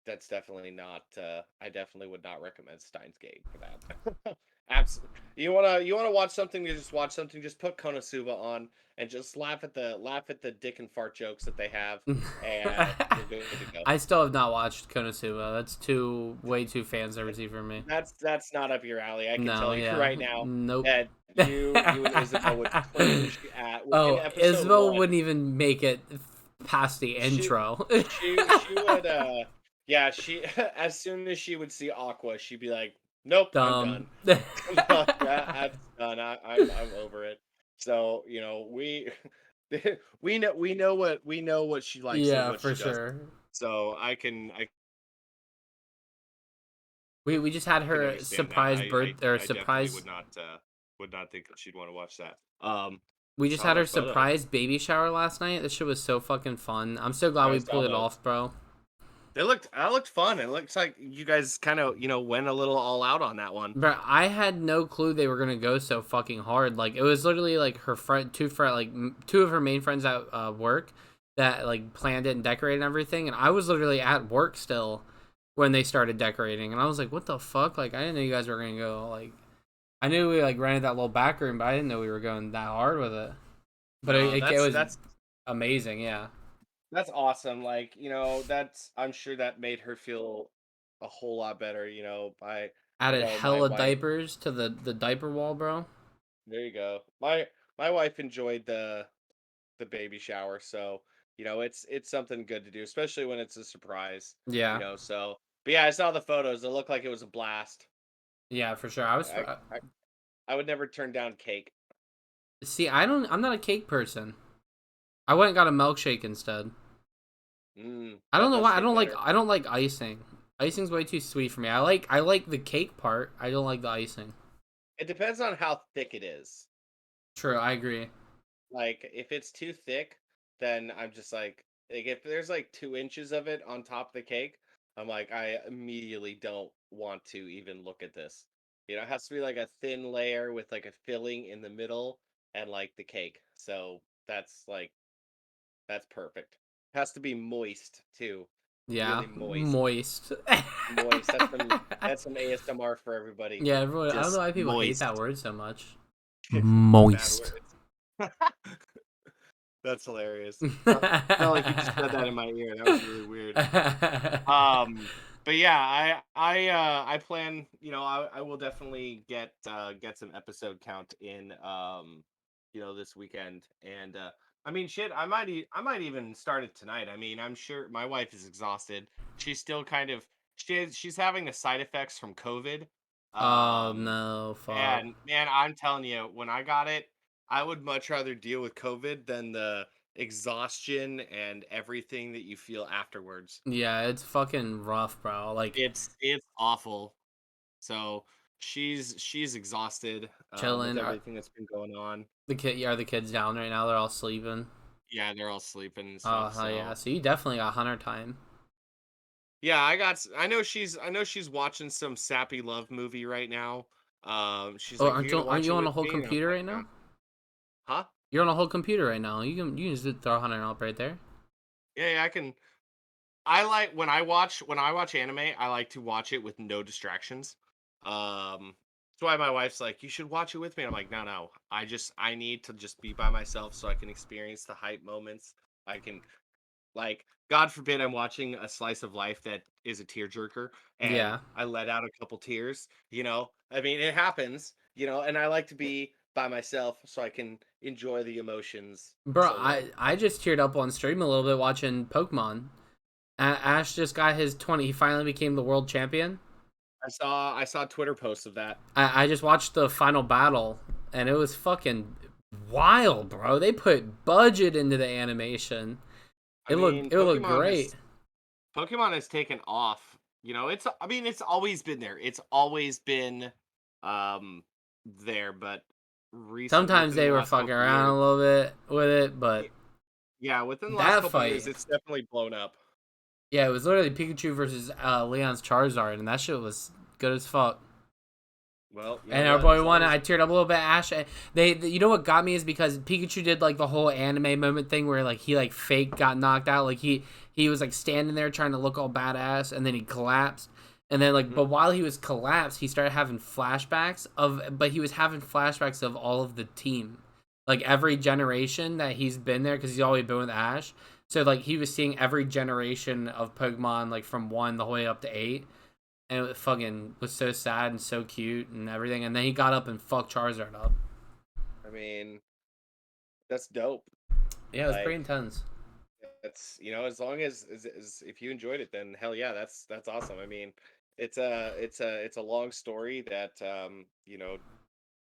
[SPEAKER 3] that's definitely not. I definitely would not recommend Steins Gate for that. Absolutely. You wanna watch something? You just watch something. Just put Konosuba on and just laugh at the dick and fart jokes that they have, and you're good to go.
[SPEAKER 2] I still have not watched Konosuba. That's way too fan servicey for me.
[SPEAKER 3] That's not up your alley. I can
[SPEAKER 2] No,
[SPEAKER 3] tell you
[SPEAKER 2] yeah,
[SPEAKER 3] right now
[SPEAKER 2] nope.
[SPEAKER 3] that you and Isabel would cringe at within
[SPEAKER 2] Oh,
[SPEAKER 3] episode
[SPEAKER 2] Isabel
[SPEAKER 3] one.
[SPEAKER 2] wouldn't even make it past the
[SPEAKER 3] She
[SPEAKER 2] intro.
[SPEAKER 3] she would yeah, she as soon as she would see Aqua, she'd be like, "Nope, I'm
[SPEAKER 2] Dumb.
[SPEAKER 3] done. That's done. I'm over it." So we know what she likes and
[SPEAKER 2] Yeah,
[SPEAKER 3] what
[SPEAKER 2] for
[SPEAKER 3] she does.
[SPEAKER 2] sure.
[SPEAKER 3] So I
[SPEAKER 2] We just had
[SPEAKER 3] can
[SPEAKER 2] her
[SPEAKER 3] understand that.
[SPEAKER 2] surprise birth or
[SPEAKER 3] I definitely
[SPEAKER 2] surprise.
[SPEAKER 3] would not think that she'd want to watch that.
[SPEAKER 2] We just
[SPEAKER 3] Saw
[SPEAKER 2] had
[SPEAKER 3] the
[SPEAKER 2] her
[SPEAKER 3] photo.
[SPEAKER 2] surprise baby shower last night. This shit was so fucking fun. I'm so glad
[SPEAKER 3] I
[SPEAKER 2] we
[SPEAKER 3] saw
[SPEAKER 2] pulled it
[SPEAKER 3] the
[SPEAKER 2] off, bro.
[SPEAKER 3] That looked fun. It looks like you guys kind of went a little all out on that one.
[SPEAKER 2] But I had no clue they were gonna go so fucking hard. Like it was literally like her two of her main friends at work that like planned it and decorated and everything, and I was literally at work still when they started decorating, and I was like, "What the fuck?" Like I didn't know you guys were gonna go. Like I knew we like rented that little back room, but I didn't know we were going that hard with it. But it was
[SPEAKER 3] that's
[SPEAKER 2] amazing. Yeah,
[SPEAKER 3] that's awesome. Like I'm sure that made her feel a whole lot better. I
[SPEAKER 2] added
[SPEAKER 3] know my
[SPEAKER 2] hella
[SPEAKER 3] wife.
[SPEAKER 2] diapers to the diaper wall, bro.
[SPEAKER 3] There you go. My wife enjoyed the baby shower, so it's something good to do, especially when it's a surprise.
[SPEAKER 2] Yeah,
[SPEAKER 3] So but yeah, I saw the photos. It looked like it was a blast.
[SPEAKER 2] yeah, for sure. I was
[SPEAKER 3] I I would never turn down cake.
[SPEAKER 2] see. I'm not a cake person. I went and got a milkshake instead. I don't
[SPEAKER 3] That
[SPEAKER 2] know
[SPEAKER 3] does
[SPEAKER 2] why.
[SPEAKER 3] hit better.
[SPEAKER 2] I don't like icing. Icing's way too sweet for me. I like the cake part. I don't like the icing.
[SPEAKER 3] It depends on how thick it is.
[SPEAKER 2] True, I agree.
[SPEAKER 3] Like if it's too thick, then I'm just like if there's like 2 inches of it on top of the cake, I'm like I immediately don't want to even look at this. It has to be like a thin layer with like a filling in the middle and like the cake. So that's perfect. Has to be moist too.
[SPEAKER 2] Yeah,
[SPEAKER 3] Really moist.
[SPEAKER 2] moist.
[SPEAKER 3] Moist. That's some ASMR for everybody.
[SPEAKER 2] Yeah, everyone. I don't know
[SPEAKER 3] Just
[SPEAKER 2] why people hate
[SPEAKER 3] moist.
[SPEAKER 2] that word so much.
[SPEAKER 3] Bad
[SPEAKER 2] Moist.
[SPEAKER 3] words. That's hilarious. Felt like you just said that in my ear. That was really weird. But yeah, I plan. I will definitely get some episode count in. This weekend, and I mean, shit. I might even start it tonight. I mean, I'm sure my wife is exhausted. She's still kind of she's having the side effects from COVID.
[SPEAKER 2] Oh
[SPEAKER 3] Um,
[SPEAKER 2] no, fuck.
[SPEAKER 3] and man, I'm telling you, when I got it, I would much rather deal with COVID than the exhaustion and everything that you feel afterwards.
[SPEAKER 2] Yeah, it's fucking rough, bro. Like
[SPEAKER 3] It's awful. So she's exhausted with
[SPEAKER 2] chilling.
[SPEAKER 3] everything that's been going on.
[SPEAKER 2] Are the kids down right now? They're all sleeping.
[SPEAKER 3] Yeah, they're all sleeping and
[SPEAKER 2] Oh
[SPEAKER 3] stuff.
[SPEAKER 2] hell yeah!
[SPEAKER 3] So
[SPEAKER 2] So you definitely got Hunter time.
[SPEAKER 3] yeah, I know she's watching some sappy love movie right now. She's
[SPEAKER 2] Oh,
[SPEAKER 3] like, "You gonna
[SPEAKER 2] aren't
[SPEAKER 3] watch it
[SPEAKER 2] you on a
[SPEAKER 3] with
[SPEAKER 2] whole
[SPEAKER 3] me?" And I'm
[SPEAKER 2] computer
[SPEAKER 3] like,
[SPEAKER 2] right
[SPEAKER 3] "Yeah."
[SPEAKER 2] now?
[SPEAKER 3] Huh?
[SPEAKER 2] You're on a whole computer right now. You can just throw Hunter up right there.
[SPEAKER 3] Yeah, I can. I like when I watch anime, I like to watch it with no distractions. That's why my wife's like, "You should watch it with me." I'm like, "No. I need to just be by myself so I can experience the hype moments. I can God forbid I'm watching a slice of life that is a tearjerker and
[SPEAKER 2] Yeah,
[SPEAKER 3] I let out a couple tears, I mean, it happens, and I like to be by myself so I can enjoy the emotions.
[SPEAKER 2] bro.
[SPEAKER 3] So like
[SPEAKER 2] I just teared up on stream a little bit watching Pokemon. Ash just got his 20. He finally became the world champion.
[SPEAKER 3] I saw Twitter posts of that.
[SPEAKER 2] I just watched the final battle, and it was fucking wild, bro. They put budget into the animation.
[SPEAKER 3] I mean,
[SPEAKER 2] It looked great.
[SPEAKER 3] Pokemon has taken off. I mean, it's always been there. It's always been um there, but
[SPEAKER 2] Sometimes
[SPEAKER 3] within the
[SPEAKER 2] they were
[SPEAKER 3] last
[SPEAKER 2] fucking
[SPEAKER 3] couple
[SPEAKER 2] around
[SPEAKER 3] years,
[SPEAKER 2] a little bit with it, but
[SPEAKER 3] yeah, within the last
[SPEAKER 2] that
[SPEAKER 3] couple years,
[SPEAKER 2] fight,
[SPEAKER 3] it's definitely blown up.
[SPEAKER 2] yeah, it was literally Pikachu versus Leon's Charizard, and that shit was good as fuck.
[SPEAKER 3] Well, you know
[SPEAKER 2] And our
[SPEAKER 3] what?
[SPEAKER 2] boy
[SPEAKER 3] As
[SPEAKER 2] won.
[SPEAKER 3] long as
[SPEAKER 2] I teared up a little bit. Ash, you know what got me is because Pikachu did like the whole anime moment thing where like he like fake got knocked out. Like he was like standing there trying to look all badass, and then he collapsed. And then like, but while he was collapsed, he started having flashbacks but he was having flashbacks of all of the team, like every generation that he's been there because he's always been with Ash. So like he was seeing every generation of Pokemon like from 1 the whole way up to 8, and it fucking was so sad and so cute and everything. And then he got up and fucked Charizard up.
[SPEAKER 3] I mean, that's dope.
[SPEAKER 2] Yeah, it was pretty
[SPEAKER 3] Like
[SPEAKER 2] intense.
[SPEAKER 3] that's as long as if you enjoyed it, then hell yeah, that's awesome. I mean, it's a long story that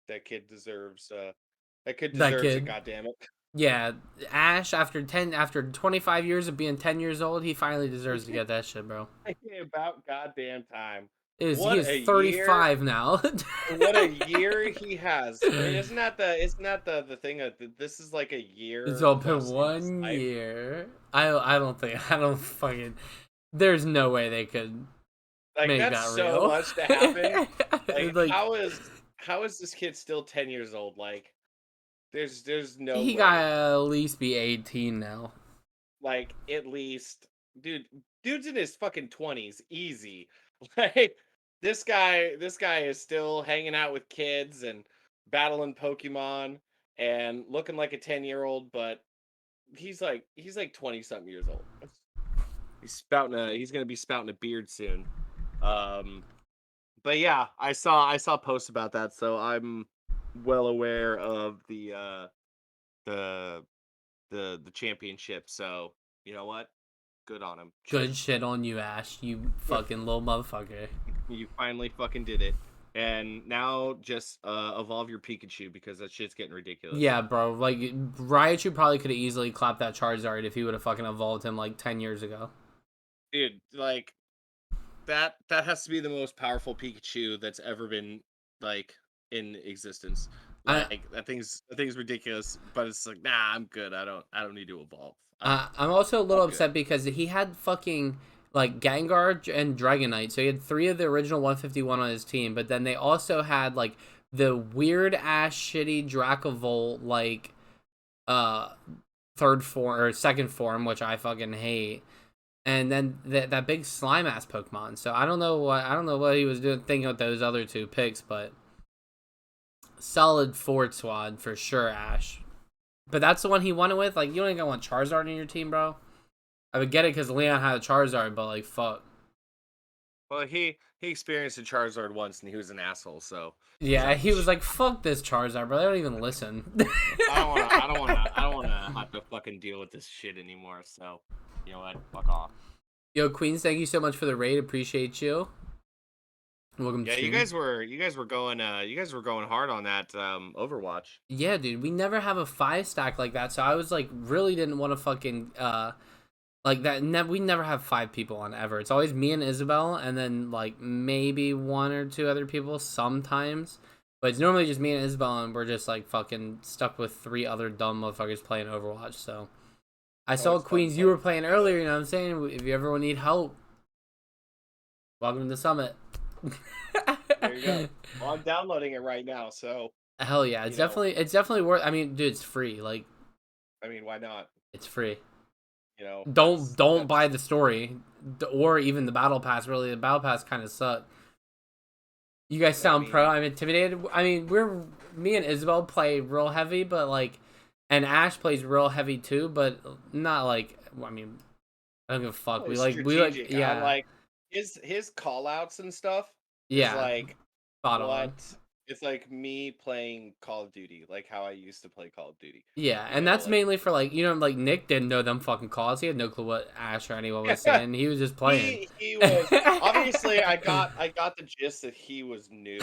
[SPEAKER 3] that kid deserves
[SPEAKER 2] That
[SPEAKER 3] it.
[SPEAKER 2] kid.
[SPEAKER 3] God damn it.
[SPEAKER 2] Yeah, Ash after 25 years of being 10 years old, he finally deserves to get that shit, bro.
[SPEAKER 3] About goddamn time.
[SPEAKER 2] He
[SPEAKER 3] What
[SPEAKER 2] is
[SPEAKER 3] a year!
[SPEAKER 2] 35 now.
[SPEAKER 3] What a year he has. I mean, isn't that the thing that this is like a
[SPEAKER 2] It's
[SPEAKER 3] year
[SPEAKER 2] all been
[SPEAKER 3] plus in his
[SPEAKER 2] 1
[SPEAKER 3] life?
[SPEAKER 2] year. I don't fucking There's no way they could
[SPEAKER 3] Like
[SPEAKER 2] make
[SPEAKER 3] that's
[SPEAKER 2] that
[SPEAKER 3] so
[SPEAKER 2] real.
[SPEAKER 3] much to happen. Like,
[SPEAKER 2] Like,
[SPEAKER 3] how is this kid still 10 years old? Like, there's no
[SPEAKER 2] he
[SPEAKER 3] way.
[SPEAKER 2] gotta at least be 18 now.
[SPEAKER 3] Like, at least, dude's in his fucking 20s, easy. Like, this guy is still hanging out with kids and battling Pokemon and looking like a 10-year-old, but he's like 20 something years old. He's gonna be spouting a beard soon. Um, but yeah, I saw posts about that, so I'm well aware of the the championship. So you know what? Good on him.
[SPEAKER 2] Good shit on you, Ash. You fucking little motherfucker.
[SPEAKER 3] You finally fucking did it. And now just evolve your Pikachu because that shit's getting ridiculous.
[SPEAKER 2] Yeah, bro. Like, Raichu probably could have easily clapped that Charizard if he would have fucking evolved him like 10 years ago.
[SPEAKER 3] Dude, like that has to be the most powerful Pikachu that's ever been like in existence. Like that thing's ridiculous, but it's like, nah, I'm good. I don't need to evolve.
[SPEAKER 2] I'm also a little
[SPEAKER 3] I'm good.
[SPEAKER 2] upset because he had fucking like Gengar and Dragonite, so he had 3 of the original 151 on his team. But then they also had like the weird ass shitty Dracavolt like third form or second form, which I fucking hate. And then that big slime ass Pokemon. So I don't know what he was doing thinking with those other 2 picks, but solid Ford squad for sure, Ash. But that's the one he won it with. Like, you don't even want Charizard in your team, bro. I would get it because Leon had a Charizard, but like, fuck.
[SPEAKER 3] Well, he experienced a Charizard once and he was an asshole. So
[SPEAKER 2] Yeah, he was like, "Fuck this Charizard, bro. They don't even listen."
[SPEAKER 3] I don't wanna have to fucking deal with this shit anymore. So you know what? Fuck off.
[SPEAKER 2] Yo, Queens, thank you so much for the raid. Appreciate you. Welcome.
[SPEAKER 3] Yeah,
[SPEAKER 2] to
[SPEAKER 3] you guys were going hard on that Overwatch.
[SPEAKER 2] Yeah, dude, we never have a 5 stack like that, so I was like, really didn't want to fucking like that. We never have 5 people on ever. It's always me and Isabel, and then like maybe 1 or 2 other people sometimes. But it's normally just me and Isabel, and we're just like fucking stuck with 3 other dumb motherfuckers playing Overwatch. So I saw Queens, you were playing earlier. You know what I'm saying? If you ever need help, welcome to the summit.
[SPEAKER 3] There you go. Well, I'm downloading it right now, so
[SPEAKER 2] Hell yeah, it's definitely worth. I mean, dude, it's free. Like,
[SPEAKER 3] I mean, why not?
[SPEAKER 2] it's free.
[SPEAKER 3] You know,
[SPEAKER 2] Don't buy the story or even the battle pass. Really, the battle pass kind of suck. You guys sound pro. I'm intimidated. I mean, me and Isabel play real heavy, but like, and Ash plays real heavy too, but not like. I mean, I don't give a fuck. We like yeah.
[SPEAKER 3] Like his call outs and stuff.
[SPEAKER 2] Yeah,
[SPEAKER 3] is like
[SPEAKER 2] spot
[SPEAKER 3] what
[SPEAKER 2] on.
[SPEAKER 3] It's like me playing Call of Duty, like how I used to play Call of Duty.
[SPEAKER 2] Yeah, and that's mainly for like, you know, like Nick didn't know them fucking calls. He had no clue what Ash or anyone was saying. He was just playing.
[SPEAKER 3] He was obviously I got the gist that he was new.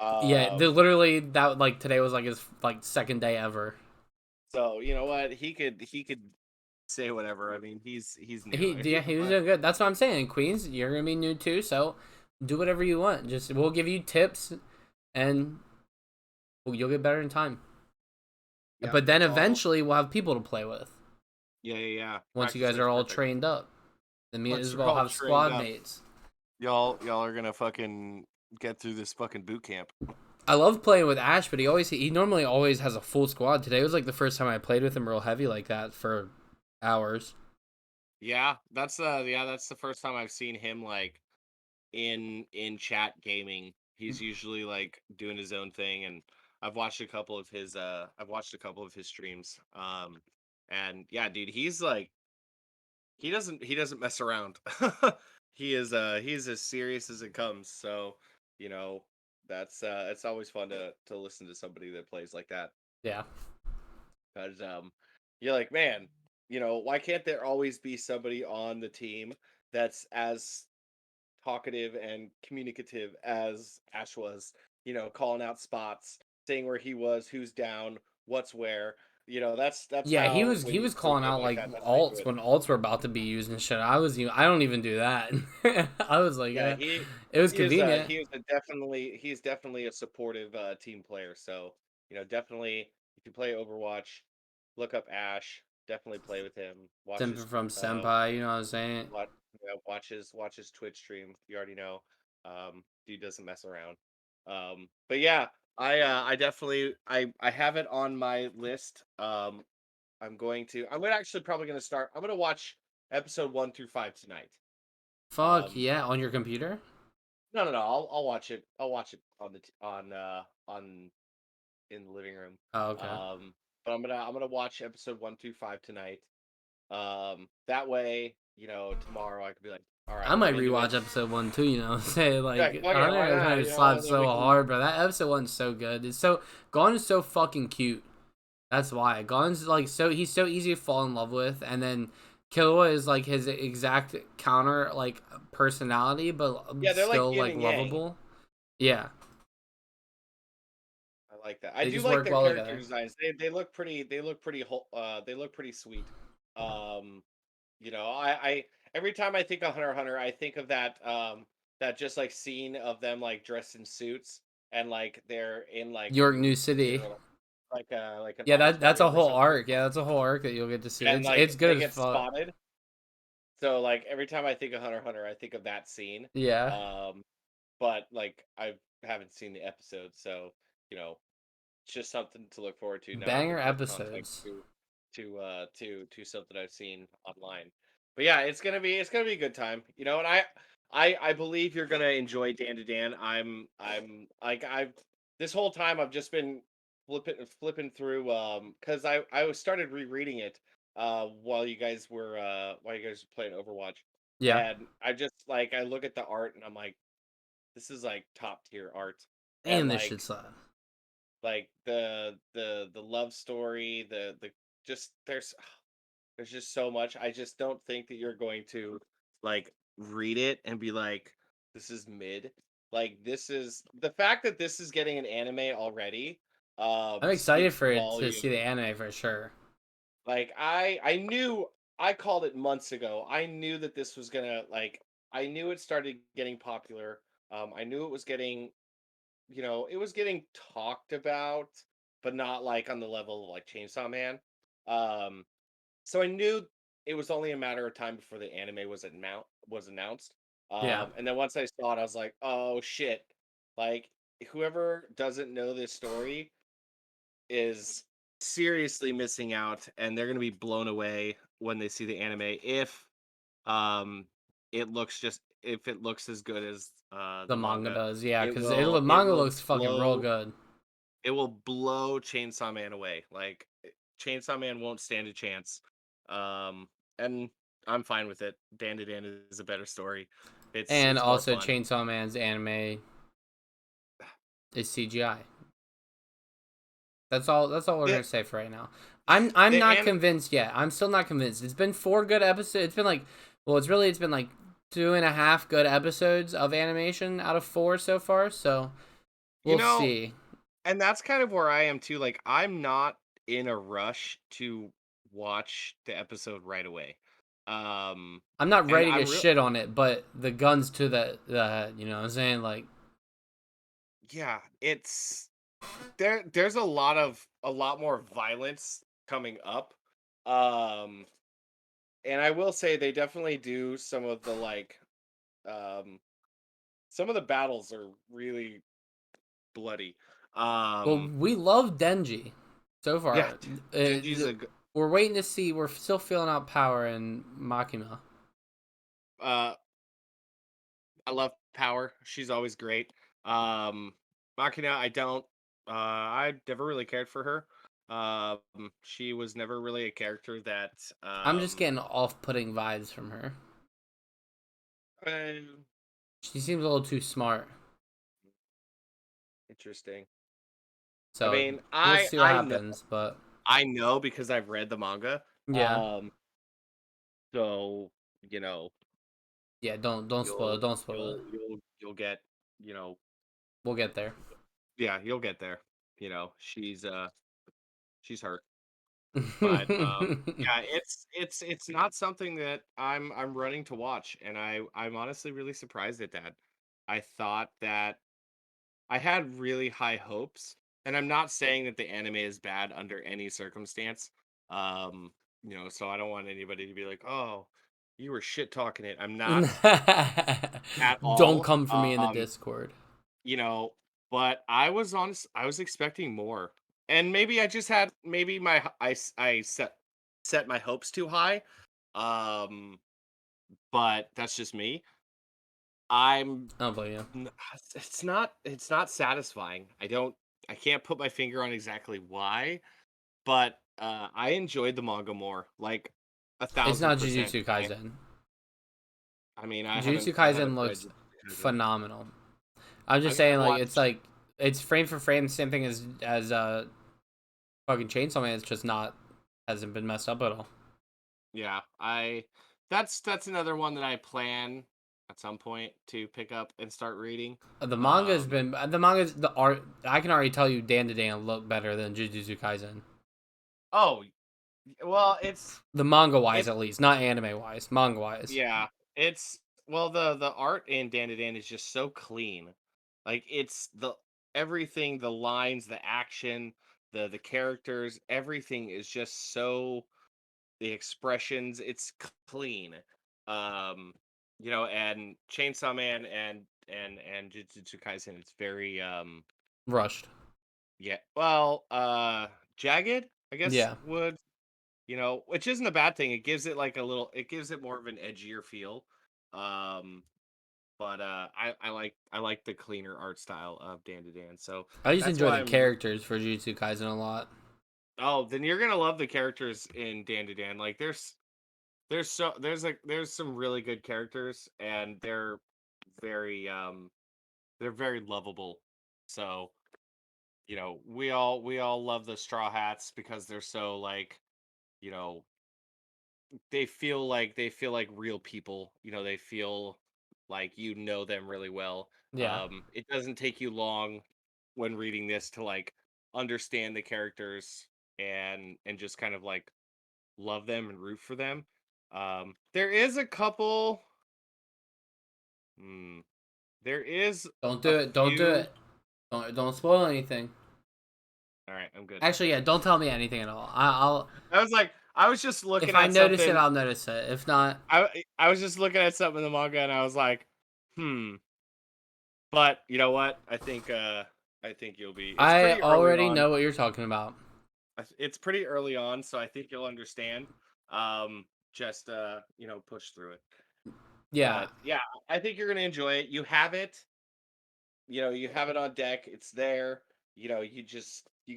[SPEAKER 2] Yeah, literally that like today was like his like second day ever.
[SPEAKER 3] So you know what, he could say whatever. I mean, he's new.
[SPEAKER 2] He was doing good. That's what I'm saying. Queens, you're gonna be new too, so do whatever you want. Just we'll give you tips, and you'll get better in time. Yeah, but then eventually we'll have people to play with.
[SPEAKER 3] Yeah.
[SPEAKER 2] Once you guys are all trained up, then me and Isabel have squad mates.
[SPEAKER 3] Y'all are gonna fucking get through this fucking boot camp.
[SPEAKER 2] I love playing with Ash, but he normally always has a full squad. Today was like the first time I played with him real heavy like that for hours.
[SPEAKER 3] Yeah, that's the first time I've seen him like in chat gaming. He's usually like doing his own thing, and I've watched a couple of his streams. And yeah, dude, he's like he doesn't mess around. He's as serious as it comes. So, you know, that's it's always fun to listen to somebody that plays like that.
[SPEAKER 2] Yeah.
[SPEAKER 3] Because you're like, man, you know, why can't there always be somebody on the team that's as talkative and communicative as Ash was, you know, calling out spots, saying where he was, who's down, what's where. You know, that's
[SPEAKER 2] yeah. He was calling out like alts when alts were about to be used and shit. I don't even do that. I was like, yeah, it was convenient.
[SPEAKER 3] He's definitely a supportive team player. So you know, definitely if you play Overwatch, look up Ash. Definitely play with him. Watch
[SPEAKER 2] from Senpai, you know what I'm saying?
[SPEAKER 3] watches Twitch stream. You already know. Dude doesn't mess around. But yeah, I definitely I have it on my list. I'm gonna actually probably gonna start. I'm gonna watch episode 1 through 5 tonight.
[SPEAKER 2] Fuck
[SPEAKER 3] Um,
[SPEAKER 2] yeah, on your computer?
[SPEAKER 3] no. I'll watch it. I'll watch it on on in the living room.
[SPEAKER 2] Oh, okay.
[SPEAKER 3] But I'm gonna watch episode 1 through 5 tonight. That way, tomorrow I could be like, all right,
[SPEAKER 2] I might
[SPEAKER 3] I'm into it.
[SPEAKER 2] rewatch episode 1 too, you know. Say
[SPEAKER 3] Yeah,
[SPEAKER 2] like
[SPEAKER 3] fuck it,
[SPEAKER 2] Hunter
[SPEAKER 3] why
[SPEAKER 2] x
[SPEAKER 3] not?
[SPEAKER 2] Hunter
[SPEAKER 3] And
[SPEAKER 2] slaps
[SPEAKER 3] then
[SPEAKER 2] so
[SPEAKER 3] we can.
[SPEAKER 2] hard, bro. That episode 1's so good. It's so Gon is so fucking cute. That's why Gon's like he's so easy to fall in love with, and then Killua is like his exact counter like personality, but
[SPEAKER 3] Yeah, they're like
[SPEAKER 2] still
[SPEAKER 3] yin
[SPEAKER 2] like
[SPEAKER 3] and yang.
[SPEAKER 2] lovable. Yeah,
[SPEAKER 3] I like that. I
[SPEAKER 2] they
[SPEAKER 3] do
[SPEAKER 2] just
[SPEAKER 3] like
[SPEAKER 2] work
[SPEAKER 3] their
[SPEAKER 2] well
[SPEAKER 3] character
[SPEAKER 2] together.
[SPEAKER 3] designs. They look pretty sweet. Um, I every time I think of Hunter x Hunter, I think of that just like scene of them like dressed in suits and like they're in like
[SPEAKER 2] York New City.
[SPEAKER 3] either like an
[SPEAKER 2] Yeah,
[SPEAKER 3] office
[SPEAKER 2] that's a
[SPEAKER 3] building or
[SPEAKER 2] whole
[SPEAKER 3] something,
[SPEAKER 2] arc. Yeah, that's a whole arc that you'll get to see.
[SPEAKER 3] and
[SPEAKER 2] It's
[SPEAKER 3] like
[SPEAKER 2] good
[SPEAKER 3] they
[SPEAKER 2] as
[SPEAKER 3] get
[SPEAKER 2] fuck.
[SPEAKER 3] spotted. So like every time I think of Hunter x Hunter, I think of that scene.
[SPEAKER 2] Yeah,
[SPEAKER 3] Um, but like I haven't seen the episode, so you know it's just something to look forward to. Now I can
[SPEAKER 2] banger
[SPEAKER 3] put context
[SPEAKER 2] episodes.
[SPEAKER 3] to something I've seen online. But yeah, it's gonna be a good time. And I believe you're gonna enjoy Dandadan. I'm like I've this whole time I've just been flipping through because I was started rereading it while you guys were playing Overwatch.
[SPEAKER 2] Yeah,
[SPEAKER 3] And I just like I look at the art and I'm like, this is like top tier art. And
[SPEAKER 2] and this shit slap.
[SPEAKER 3] like the love story, the just there's just so much. I just don't think that you're going to like read it and be like, this is mid. Like this is the fact that this is getting an anime already
[SPEAKER 2] I'm excited
[SPEAKER 3] speaks
[SPEAKER 2] for it to see the
[SPEAKER 3] volumes.
[SPEAKER 2] anime for sure.
[SPEAKER 3] Like I knew I called it months ago. I knew that this was gonna like I knew it started getting popular. I knew it was getting it was getting talked about, but not like on the level of like Chainsaw Man. Um, so I knew it was only a matter of time before the anime was announced.
[SPEAKER 2] Yeah,
[SPEAKER 3] And then once I saw it, I was like, oh shit! Like whoever doesn't know this story is seriously missing out, and they're gonna be blown away when they see the anime um if it looks as good as
[SPEAKER 2] the
[SPEAKER 3] the
[SPEAKER 2] manga
[SPEAKER 3] manga.
[SPEAKER 2] does. Yeah,
[SPEAKER 3] It
[SPEAKER 2] because
[SPEAKER 3] will it
[SPEAKER 2] manga
[SPEAKER 3] will
[SPEAKER 2] looks fucking real
[SPEAKER 3] blow
[SPEAKER 2] good.
[SPEAKER 3] it will blow Chainsaw Man away. Like Chainsaw Man won't stand a chance. And I'm fine with it. Dandadan is a better story.
[SPEAKER 2] And
[SPEAKER 3] It's more
[SPEAKER 2] also,
[SPEAKER 3] fun.
[SPEAKER 2] Chainsaw Man's anime is CGI. That's all we're
[SPEAKER 3] The
[SPEAKER 2] gonna say for right now. I'm
[SPEAKER 3] the
[SPEAKER 2] not
[SPEAKER 3] an
[SPEAKER 2] convinced yet. I'm still not convinced. It's been 4 good episodes. It's been like, well, it's been like 2.5 good episodes of animation out of 4 so far. So
[SPEAKER 3] you
[SPEAKER 2] we'll
[SPEAKER 3] know,
[SPEAKER 2] see.
[SPEAKER 3] and that's kind of where I am too. Like I'm not in a rush to watch the episode right away. Um
[SPEAKER 2] I'm not
[SPEAKER 3] and
[SPEAKER 2] ready to
[SPEAKER 3] I'm real
[SPEAKER 2] shit on it, but the guns to the head. You know what I'm saying? Like,
[SPEAKER 3] yeah, it's there's a lot more violence coming up. Um and I will say they definitely do some of the like um some of the battles are really bloody.
[SPEAKER 2] well,
[SPEAKER 3] Um
[SPEAKER 2] we love Denji so
[SPEAKER 3] yeah,
[SPEAKER 2] far.
[SPEAKER 3] Denji's a
[SPEAKER 2] We're waiting to see. We're still feeling out Power and Makima.
[SPEAKER 3] uh I love Power. She's always great. Machina, I never really cared for her. She was never really a character that
[SPEAKER 2] I'm just getting off-putting vibes from her.
[SPEAKER 3] uh,
[SPEAKER 2] She seems a little too smart.
[SPEAKER 3] interesting. I
[SPEAKER 2] So
[SPEAKER 3] mean,
[SPEAKER 2] we'll see what happens. But
[SPEAKER 3] I know because I've read the manga.
[SPEAKER 2] yeah,
[SPEAKER 3] Um, so you know,
[SPEAKER 2] yeah. Don't spoil it. Don't spoil it.
[SPEAKER 3] you'll get, you know,
[SPEAKER 2] We'll get there.
[SPEAKER 3] yeah, you'll get there. She's her. But yeah, it's not something that I'm running to watch, and I'm honestly really surprised at that. I thought that I had really high hopes, and I'm not saying that the anime is bad under any circumstance. So I don't want anybody to be like, "Oh, You were shit talking it. I'm not at
[SPEAKER 2] Don't
[SPEAKER 3] all.
[SPEAKER 2] come for me in the Discord.
[SPEAKER 3] You know, but I was honest. I was expecting more, and maybe I just had maybe I set my hopes too high. Um, but that's just me. I'm
[SPEAKER 2] I don't blame you.
[SPEAKER 3] n- it's not satisfying. I can't put my finger on exactly why, but I enjoyed the manga more, like a
[SPEAKER 2] It's not
[SPEAKER 3] 1000%.
[SPEAKER 2] Jujutsu Kaisen.
[SPEAKER 3] I mean,
[SPEAKER 2] Jujutsu
[SPEAKER 3] I
[SPEAKER 2] Kaisen
[SPEAKER 3] haven't read
[SPEAKER 2] looks
[SPEAKER 3] Jujutsu Kaisen.
[SPEAKER 2] phenomenal. I'm
[SPEAKER 3] I
[SPEAKER 2] just
[SPEAKER 3] mean,
[SPEAKER 2] saying,
[SPEAKER 3] I've watched.
[SPEAKER 2] like it's frame for frame the same thing as fucking Chainsaw Man. It's just not hasn't been messed up at all.
[SPEAKER 3] Yeah, that's another one that I plan at some point to pick up and start reading. Um,
[SPEAKER 2] The manga's the art. I can already tell you, Dan look better than Jujutsu Kaisen.
[SPEAKER 3] oh, well,
[SPEAKER 2] The manga wise,
[SPEAKER 3] it's
[SPEAKER 2] at least, not anime wise. Manga wise,
[SPEAKER 3] yeah, it's well the art in Dandadan is just so clean. Like it's the everything, the lines, the action, the characters, everything is just so the expressions, it's clean. Um, and Chainsaw Man and Jujutsu Kaisen, it's very
[SPEAKER 2] rushed.
[SPEAKER 3] yeah, well, jagged, I guess
[SPEAKER 2] Yeah,
[SPEAKER 3] would, which isn't a bad thing. It gives it like it gives it more of an edgier feel. Um, but I like the cleaner art style of Dandadan. So
[SPEAKER 2] I just
[SPEAKER 3] that's
[SPEAKER 2] enjoy
[SPEAKER 3] why
[SPEAKER 2] the characters for Jujutsu Kaisen a lot.
[SPEAKER 3] oh, then you're gonna love the characters in Dandadan. Like there's some really good characters, and very they're very lovable. So, we all love the Straw Hats because they're so like, you know, they feel like real people. They feel like them really well.
[SPEAKER 2] Yeah,
[SPEAKER 3] It doesn't take you long when reading this to like understand the characters and just kind of like love them and root for them. There is a couple. Hmm, there is
[SPEAKER 2] don't
[SPEAKER 3] a
[SPEAKER 2] do it. Don't do
[SPEAKER 3] few.
[SPEAKER 2] it. Don't spoil anything.
[SPEAKER 3] All right, I'm good.
[SPEAKER 2] Actually, yeah, don't tell me anything at all. I'll
[SPEAKER 3] I was just
[SPEAKER 2] if
[SPEAKER 3] looking
[SPEAKER 2] I
[SPEAKER 3] at
[SPEAKER 2] notice it,
[SPEAKER 3] something.
[SPEAKER 2] I'll notice it. If not,
[SPEAKER 3] I was just looking at something in the manga, and I was like, hmm. But you know what? I think you'll be. It's
[SPEAKER 2] I
[SPEAKER 3] pretty early
[SPEAKER 2] already
[SPEAKER 3] on.
[SPEAKER 2] know what you're talking about.
[SPEAKER 3] It's pretty early on, so I think you'll understand. Just push through it.
[SPEAKER 2] Yeah,
[SPEAKER 3] But yeah, I think you're gonna enjoy it. You have it. You have it on deck. It's there. You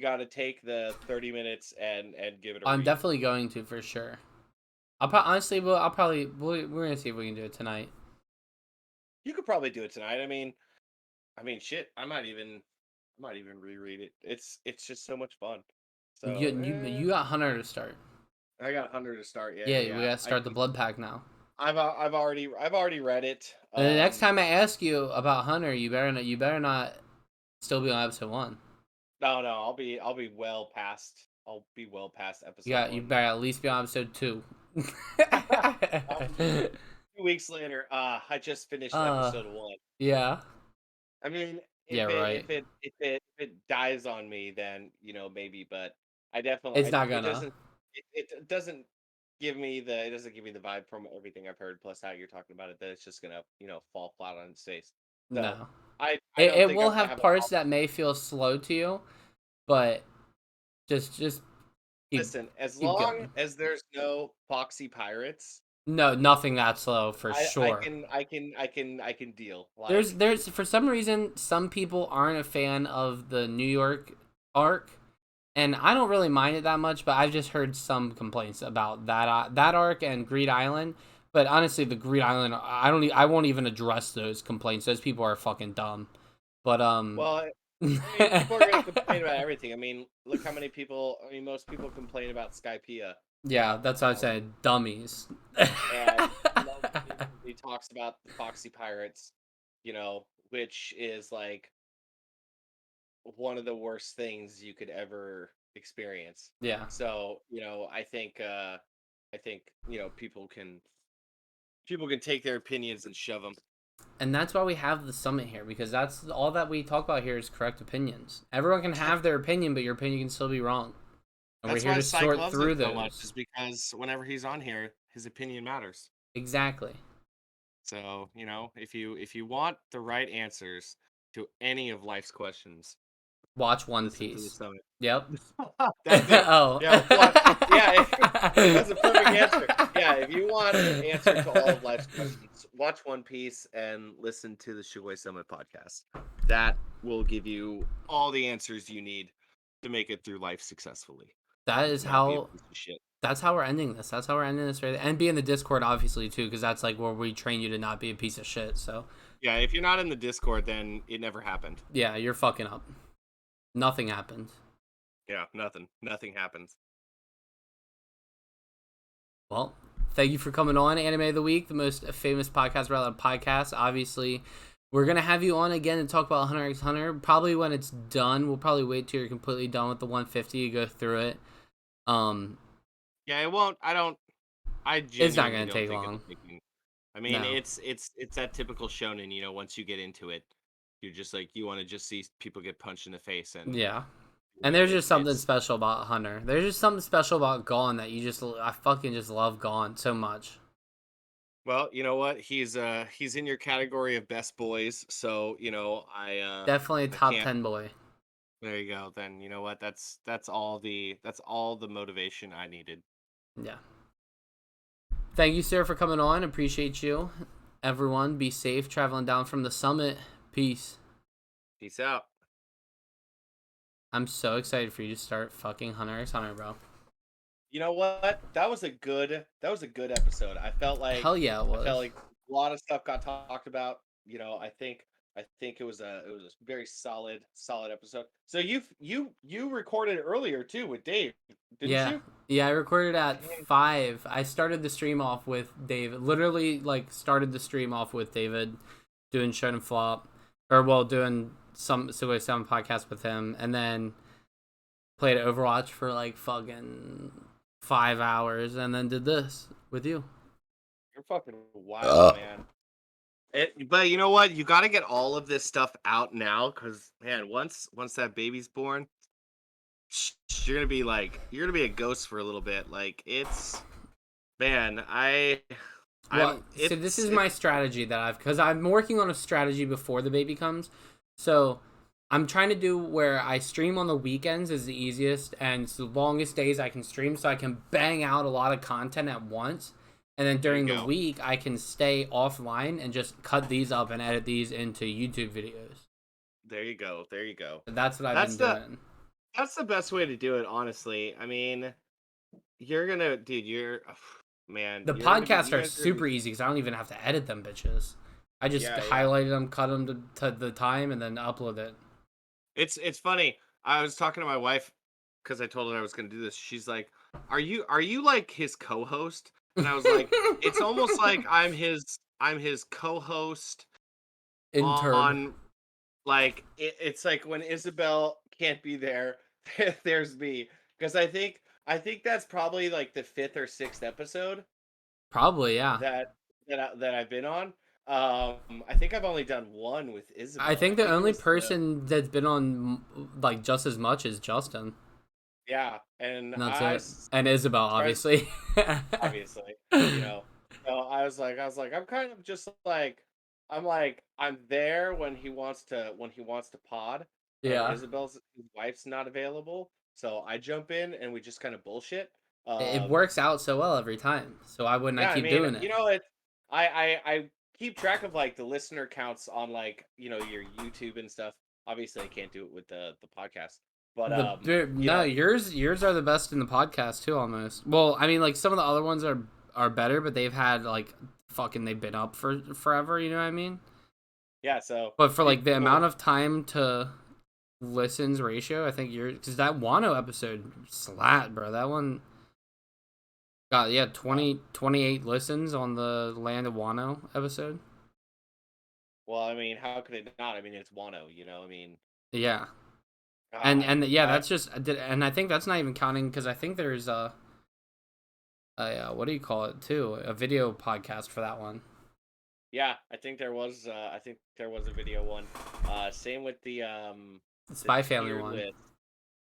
[SPEAKER 3] got to take the 30 minutes and give it a
[SPEAKER 2] I'm
[SPEAKER 3] read.
[SPEAKER 2] definitely going to for sure. Honestly, we're gonna see if we can do it tonight.
[SPEAKER 3] You could probably do it tonight. I mean, shit. I might even reread it. It's just so much fun. So
[SPEAKER 2] You got Hunter to start.
[SPEAKER 3] I got Hunter to start. Yeah, yeah,
[SPEAKER 2] Yeah, we
[SPEAKER 3] yeah.
[SPEAKER 2] gotta start the Bloodpact now.
[SPEAKER 3] I've already read it.
[SPEAKER 2] And the next time I ask you about Hunter, you better not still be on episode 1.
[SPEAKER 3] No, no. I'll be well past episode
[SPEAKER 2] You
[SPEAKER 3] 1.
[SPEAKER 2] better at least be on episode 2.
[SPEAKER 3] 2 weeks later, I just finished
[SPEAKER 2] uh,
[SPEAKER 3] episode 1.
[SPEAKER 2] yeah,
[SPEAKER 3] I mean,
[SPEAKER 2] yeah,
[SPEAKER 3] if it
[SPEAKER 2] right.
[SPEAKER 3] if it if it if it dies on me, then maybe. But I definitely,
[SPEAKER 2] It's not
[SPEAKER 3] it
[SPEAKER 2] gonna.
[SPEAKER 3] doesn't it doesn't give me the vibe from everything I've heard. Plus, how you're talking about it, that it's just gonna fall flat on its face. So
[SPEAKER 2] No.
[SPEAKER 3] I don't
[SPEAKER 2] It
[SPEAKER 3] think I'm
[SPEAKER 2] will
[SPEAKER 3] gonna
[SPEAKER 2] have
[SPEAKER 3] have a
[SPEAKER 2] parts
[SPEAKER 3] problem.
[SPEAKER 2] that may feel slow to you, but just keep
[SPEAKER 3] Listen, as
[SPEAKER 2] keep
[SPEAKER 3] long
[SPEAKER 2] going.
[SPEAKER 3] as there's no foxy pirates,
[SPEAKER 2] No, nothing that slow for
[SPEAKER 3] I
[SPEAKER 2] sure.
[SPEAKER 3] can I can I can I can deal.
[SPEAKER 2] There's for some reason some people aren't a fan of the New York arc, and I don't really mind it that much. But I've just heard some complaints about that arc and Greed Island. But honestly, the Greed Island, I won't even address those complaints. Those people are fucking dumb. But
[SPEAKER 3] Well, I mean, people are gonna complain about everything. I mean, look how many people. I mean, most people complain about Skypiea.
[SPEAKER 2] yeah, that's what I'm
[SPEAKER 3] Um,
[SPEAKER 2] saying. Dummies.
[SPEAKER 3] and he talks about the Foxy Pirates, which is like one of the worst things you could ever experience.
[SPEAKER 2] Yeah.
[SPEAKER 3] So, I think people can take their opinions and shove them.
[SPEAKER 2] And that's why we have the summit here, because that's all that we talk about here is correct opinions. Everyone can have their opinion, but your opinion can still be wrong. And we're
[SPEAKER 3] That's
[SPEAKER 2] here
[SPEAKER 3] why
[SPEAKER 2] to
[SPEAKER 3] Psych
[SPEAKER 2] sort
[SPEAKER 3] loves it
[SPEAKER 2] through
[SPEAKER 3] so much,
[SPEAKER 2] those.
[SPEAKER 3] is because whenever he's on here, his opinion matters.
[SPEAKER 2] Exactly.
[SPEAKER 3] So, you know, if you want the right answers to any of life's questions,
[SPEAKER 2] Watch One
[SPEAKER 3] listen to the
[SPEAKER 2] Piece.
[SPEAKER 3] summit.
[SPEAKER 2] Yep.
[SPEAKER 3] That's it.
[SPEAKER 2] Oh.
[SPEAKER 3] Yeah, what? Yeah, that's a perfect answer. Yeah, if you want an answer to all of life's questions, watch One Piece and listen to the Sugoi Summit podcast. That will give you all the answers you need to make it through life successfully.
[SPEAKER 2] That
[SPEAKER 3] And
[SPEAKER 2] is
[SPEAKER 3] to not be a
[SPEAKER 2] how.
[SPEAKER 3] piece of shit.
[SPEAKER 2] That's how we're ending this. That's how we're ending this right. And be in the Discord, obviously, too, because that's like where we train you to not be a piece of shit. So
[SPEAKER 3] Yeah, if you're not in the Discord, then it never happened.
[SPEAKER 2] yeah, you're fucking up. Nothing happened.
[SPEAKER 3] Yeah, nothing. Nothing happens.
[SPEAKER 2] Well, thank you for coming on Anime of the Week, the most famous podcast about podcasts. Obviously, we're gonna have you on again and talk about Hunter x Hunter. Probably when it's done. We'll probably wait till you're completely done with the 150 to go through it.
[SPEAKER 3] Yeah, it won't. I
[SPEAKER 2] It's not
[SPEAKER 3] genuinely
[SPEAKER 2] gonna
[SPEAKER 3] don't
[SPEAKER 2] take
[SPEAKER 3] think
[SPEAKER 2] long.
[SPEAKER 3] it'll take me. I mean,
[SPEAKER 2] No.
[SPEAKER 3] it's that typical shonen. You know, once you get into it, you're just like you want to just see people get punched in the face, and
[SPEAKER 2] Yeah.
[SPEAKER 3] you
[SPEAKER 2] And
[SPEAKER 3] know,
[SPEAKER 2] there's just something
[SPEAKER 3] it's
[SPEAKER 2] special about Hunter. There's just something special about Gon that I fucking just love Gon so much.
[SPEAKER 3] well, you know what? He's in your category of best boys, so you know
[SPEAKER 2] Definitely a
[SPEAKER 3] I
[SPEAKER 2] top
[SPEAKER 3] can't.
[SPEAKER 2] 10 boy.
[SPEAKER 3] There you go. Then you know what? That's all the motivation I needed.
[SPEAKER 2] Yeah. Thank you, sir, for coming on. Appreciate you. Everyone, be safe traveling down from the summit. Peace.
[SPEAKER 3] Peace out.
[SPEAKER 2] I'm so excited for you to start fucking Hunter x Hunter, bro.
[SPEAKER 3] You know what? That was a good episode.
[SPEAKER 2] Hell yeah, it
[SPEAKER 3] I felt
[SPEAKER 2] was.
[SPEAKER 3] like a lot of stuff got talked about. You know, I think it was a very solid episode. So you recorded earlier too with Dave, didn't
[SPEAKER 2] Yeah.
[SPEAKER 3] you?
[SPEAKER 2] Yeah, I recorded at
[SPEAKER 3] Dang.
[SPEAKER 2] 5. I started the stream off with David. Literally, like, started the stream off with David doing Shonen Flop. Or, well, doing some Sugoi Summit podcast with him. And then played Overwatch for, like, fucking 5 hours. And then did this with you.
[SPEAKER 3] You're fucking wild, man. But you know what? You got to get all of this stuff out now, because man, once that baby's born, you're gonna be a ghost for a little bit. Like it's man,
[SPEAKER 2] Well, so this is my strategy that because I'm working on a strategy before the baby comes. So I'm trying to do where I stream on the weekends is the easiest and it's the longest days I can stream, so I can bang out a lot of content at once. And then during the week, I can stay offline and just cut these up and edit these into YouTube videos.
[SPEAKER 3] There you go. There you go.
[SPEAKER 2] That's what I've been doing.
[SPEAKER 3] That's the best way to do it, honestly. I mean, man.
[SPEAKER 2] The podcasts are super easy because I don't even have to edit them, bitches. I just highlighted them, cut them to the time, and then upload it.
[SPEAKER 3] It's funny. I was talking to my wife because I told her I was going to do this. She's like, "Are you like his co-host?" And I was like, "It's almost like I'm his co-host
[SPEAKER 2] Intern.
[SPEAKER 3] on like it's like when Isabel can't be there, there's me, because I think that's probably like the 5th or 6th episode
[SPEAKER 2] Probably, yeah.
[SPEAKER 3] that I've been on. I think I've only done one with Isabel.
[SPEAKER 2] I think the only person that's been on like just as much is Justin.
[SPEAKER 3] Yeah, and
[SPEAKER 2] that's it. And Isabel, obviously.
[SPEAKER 3] Obviously, you know. So I was like, I'm kind of just like, I'm there when he wants to pod.
[SPEAKER 2] Yeah.
[SPEAKER 3] And Isabel's his wife's not available, so I jump in and we just kind of bullshit.
[SPEAKER 2] It works out so well every time. So why wouldn't I keep doing it?
[SPEAKER 3] You know, I keep track of like the listener counts on like, you know, your YouTube and stuff. Obviously, I can't do it with the podcast. But
[SPEAKER 2] yours are the best in the podcast too, almost. Well, I mean, like some of the other ones are better, but they've had like they've been up for forever. You know what I mean?
[SPEAKER 3] Yeah. So,
[SPEAKER 2] but for like the amount of time to listens ratio, I think because that Wano episode slat, bro. That one got 28 listens on the Land of Wano episode.
[SPEAKER 3] Well, I mean, how could it not? I mean, it's Wano. You know, I mean.
[SPEAKER 2] Yeah. That's just, and I think that's not even counting because I think there's a what do you call it too? A video podcast for that one.
[SPEAKER 3] Yeah, I think there was a video one. Same with the
[SPEAKER 2] Spy Family one.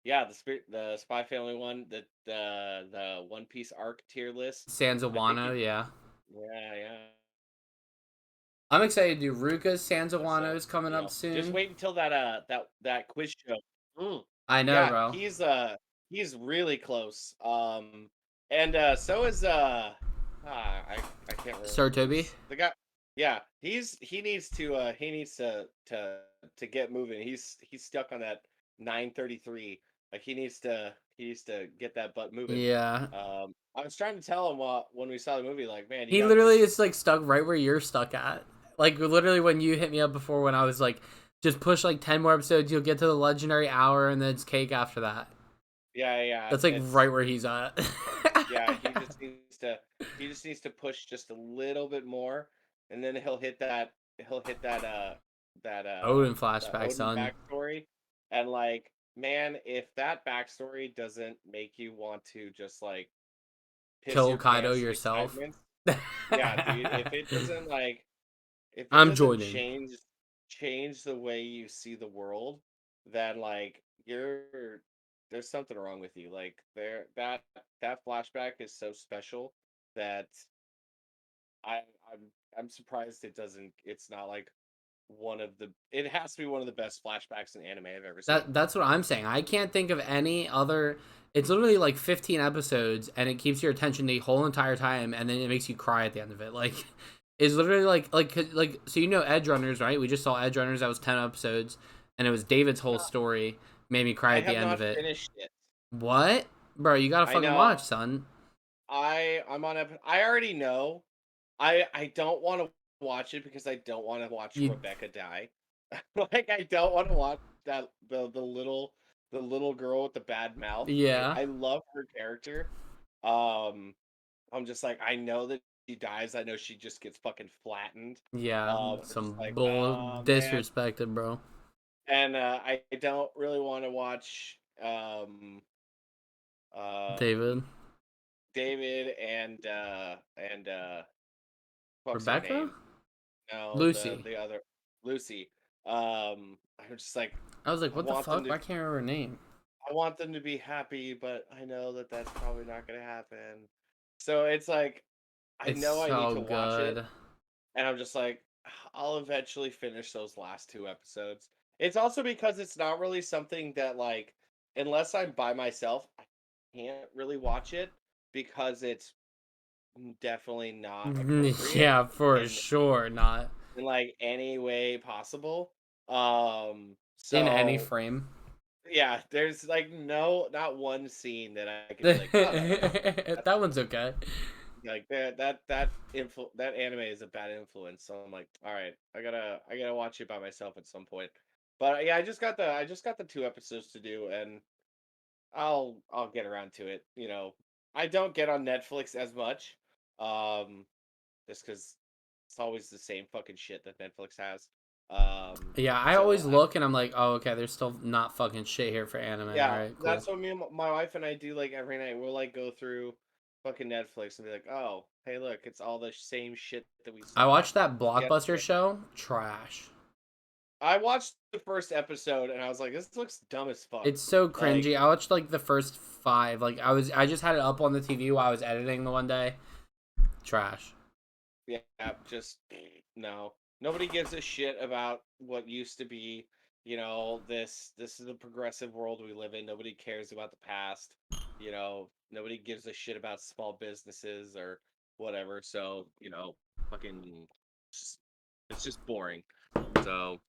[SPEAKER 3] Yeah, the Spy Family one. The One Piece arc tier list.
[SPEAKER 2] Sans of Wano, yeah.
[SPEAKER 3] Yeah.
[SPEAKER 2] I'm excited to do Ruka's
[SPEAKER 3] So,
[SPEAKER 2] Sanzawano's coming up
[SPEAKER 3] just
[SPEAKER 2] soon.
[SPEAKER 3] wait until that quiz show. Mm.
[SPEAKER 2] I know,
[SPEAKER 3] Yeah,
[SPEAKER 2] bro.
[SPEAKER 3] he's really close. And so is I can't remember
[SPEAKER 2] Sir Toby.
[SPEAKER 3] the guy. Yeah, he needs to get moving. He's stuck on that 933. Like he needs to get that butt moving.
[SPEAKER 2] Yeah.
[SPEAKER 3] I was trying to tell him when we saw the movie, like, man, you
[SPEAKER 2] He
[SPEAKER 3] gotta
[SPEAKER 2] literally
[SPEAKER 3] just
[SPEAKER 2] is like stuck right where you're stuck at. Like literally when you hit me up before when I was like, just push like 10 more episodes, you'll get to the legendary hour and then it's cake after that.
[SPEAKER 3] yeah.
[SPEAKER 2] That's like
[SPEAKER 3] It's
[SPEAKER 2] right where he's at.
[SPEAKER 3] yeah. He just needs to push just a little bit more, and then he'll hit that
[SPEAKER 2] Odin
[SPEAKER 3] the
[SPEAKER 2] flashback,
[SPEAKER 3] Odin
[SPEAKER 2] son.
[SPEAKER 3] backstory, and like, man, if that backstory doesn't make you want to just like piss
[SPEAKER 2] Kill
[SPEAKER 3] your
[SPEAKER 2] Kaido
[SPEAKER 3] pants in
[SPEAKER 2] yourself.
[SPEAKER 3] excitement, yeah, dude. If it
[SPEAKER 2] I'm
[SPEAKER 3] doesn't
[SPEAKER 2] joining.
[SPEAKER 3] change the way you see the world, then like there's something wrong with you. Like that flashback is so special that I I'm I'm surprised it's not like it has to be one of the best flashbacks in anime I've ever seen.
[SPEAKER 2] That's what I'm saying. I can't think of any other. It's literally like 15 episodes, and it keeps your attention the whole entire time, and then it makes you cry at the end of it. Like, it's literally like. So you know Edge Runners, right? We just saw Edge Runners. That was 10 episodes, and it was David's whole story. Made me cry
[SPEAKER 3] I
[SPEAKER 2] at the
[SPEAKER 3] have
[SPEAKER 2] end
[SPEAKER 3] not
[SPEAKER 2] of it.
[SPEAKER 3] finished it.
[SPEAKER 2] What, bro? You gotta
[SPEAKER 3] I
[SPEAKER 2] fucking
[SPEAKER 3] know.
[SPEAKER 2] watch, son.
[SPEAKER 3] I already know. I don't want to watch it because I don't want to watch
[SPEAKER 2] You,
[SPEAKER 3] Rebecca die. Like, I don't want to watch that the little girl with the bad mouth.
[SPEAKER 2] yeah,
[SPEAKER 3] I love her character. Um I'm just like, I know that she dies. I know she just gets fucking flattened.
[SPEAKER 2] yeah.
[SPEAKER 3] I'm just
[SPEAKER 2] Some
[SPEAKER 3] like,
[SPEAKER 2] bull
[SPEAKER 3] oh man.
[SPEAKER 2] disrespected, bro.
[SPEAKER 3] And I don't really want to watch
[SPEAKER 2] David,
[SPEAKER 3] David and fuck's her
[SPEAKER 2] Rebecca,
[SPEAKER 3] name? No,
[SPEAKER 2] Lucy.
[SPEAKER 3] the other Lucy. I'm just like,
[SPEAKER 2] I was like,
[SPEAKER 3] I
[SPEAKER 2] what the
[SPEAKER 3] want them
[SPEAKER 2] fuck?
[SPEAKER 3] to
[SPEAKER 2] I can't remember her name.
[SPEAKER 3] I want them to be happy, but I know that that's probably not going to happen. So it's like, I
[SPEAKER 2] It's
[SPEAKER 3] know I need
[SPEAKER 2] so
[SPEAKER 3] to watch it,
[SPEAKER 2] good.
[SPEAKER 3] and I'm just like, I'll eventually finish those last two episodes. It's also because it's not really something that, like, unless I'm by myself, I can't really watch it because it's definitely not appropriate
[SPEAKER 2] Yeah, for
[SPEAKER 3] in
[SPEAKER 2] sure. Not
[SPEAKER 3] like any way possible.
[SPEAKER 2] in any
[SPEAKER 3] So
[SPEAKER 2] frame.
[SPEAKER 3] yeah, there's like not one scene that I could be like, oh no, that's
[SPEAKER 2] That one's
[SPEAKER 3] fine.
[SPEAKER 2] okay.
[SPEAKER 3] Like that anime is a bad influence. So I'm like, all right, I gotta watch it by myself at some point. But yeah, I just got the two episodes to do, and I'll get around to it. I don't get on Netflix as much, um, just because it's always the same fucking shit that Netflix has.
[SPEAKER 2] Yeah, I
[SPEAKER 3] So
[SPEAKER 2] always look and I'm like, oh, okay, there's still not fucking shit here for anime. All
[SPEAKER 3] yeah,
[SPEAKER 2] right, cool.
[SPEAKER 3] that's what me and my wife and I do like every night. We'll like go through fucking Netflix and be like, oh, hey, look, it's all the same shit that we
[SPEAKER 2] I
[SPEAKER 3] saw
[SPEAKER 2] watched that Blockbuster
[SPEAKER 3] yesterday.
[SPEAKER 2] show. Trash.
[SPEAKER 3] I watched the first episode and I was like, this looks dumb as fuck.
[SPEAKER 2] It's so
[SPEAKER 3] Like,
[SPEAKER 2] cringy. I watched like the first 5. Like I just had it up on the TV while I was editing the one day. Trash.
[SPEAKER 3] yeah, just no. Nobody gives a shit about what used to be. This is the progressive world we live in. Nobody cares about the past. Nobody gives a shit about small businesses or whatever. So, fucking, it's it's just boring. So,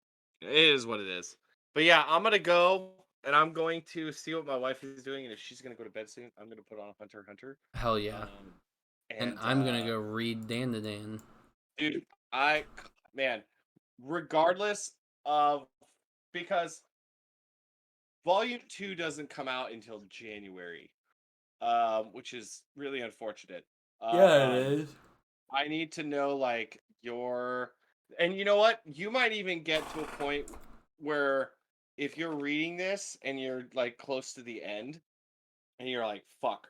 [SPEAKER 3] it is what it is. But yeah, I'm gonna go and I'm going to see what my wife is doing, and if she's gonna go to bed soon, I'm gonna put on Hunter x Hunter.
[SPEAKER 2] Hell yeah.
[SPEAKER 3] Um,
[SPEAKER 2] And
[SPEAKER 3] and
[SPEAKER 2] I'm gonna go read Dandadan.
[SPEAKER 3] dude, man, regardless of because Volume 2 doesn't come out until January, which is really unfortunate.
[SPEAKER 2] Yeah, it
[SPEAKER 3] Um,
[SPEAKER 2] is.
[SPEAKER 3] I need to know like and you know what? You might even get to a point where if you're reading this and you're like close to the end and you're like, fuck,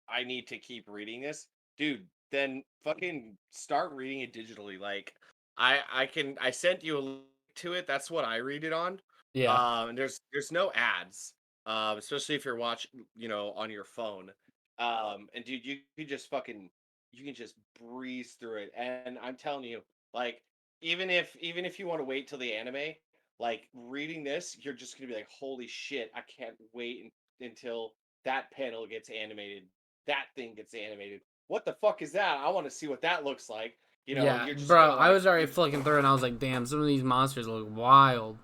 [SPEAKER 3] I need to keep reading this, dude, then fucking start reading it digitally. Like I sent you a link to it. That's what I read it on.
[SPEAKER 2] Yeah.
[SPEAKER 3] And there's no ads. Especially if you're watching, on your phone. And dude, you just fucking you can just breeze through it. And I'm telling you, like, even if you want to wait till the anime, like reading this, you're just gonna be like, holy shit, I can't wait until that panel gets animated, that thing gets animated. What the fuck is that? I want to see what that looks like.
[SPEAKER 2] Yeah,
[SPEAKER 3] You're just
[SPEAKER 2] bro,
[SPEAKER 3] gonna
[SPEAKER 2] I
[SPEAKER 3] like,
[SPEAKER 2] was already flicking through and I was like, damn, some of these monsters look wild.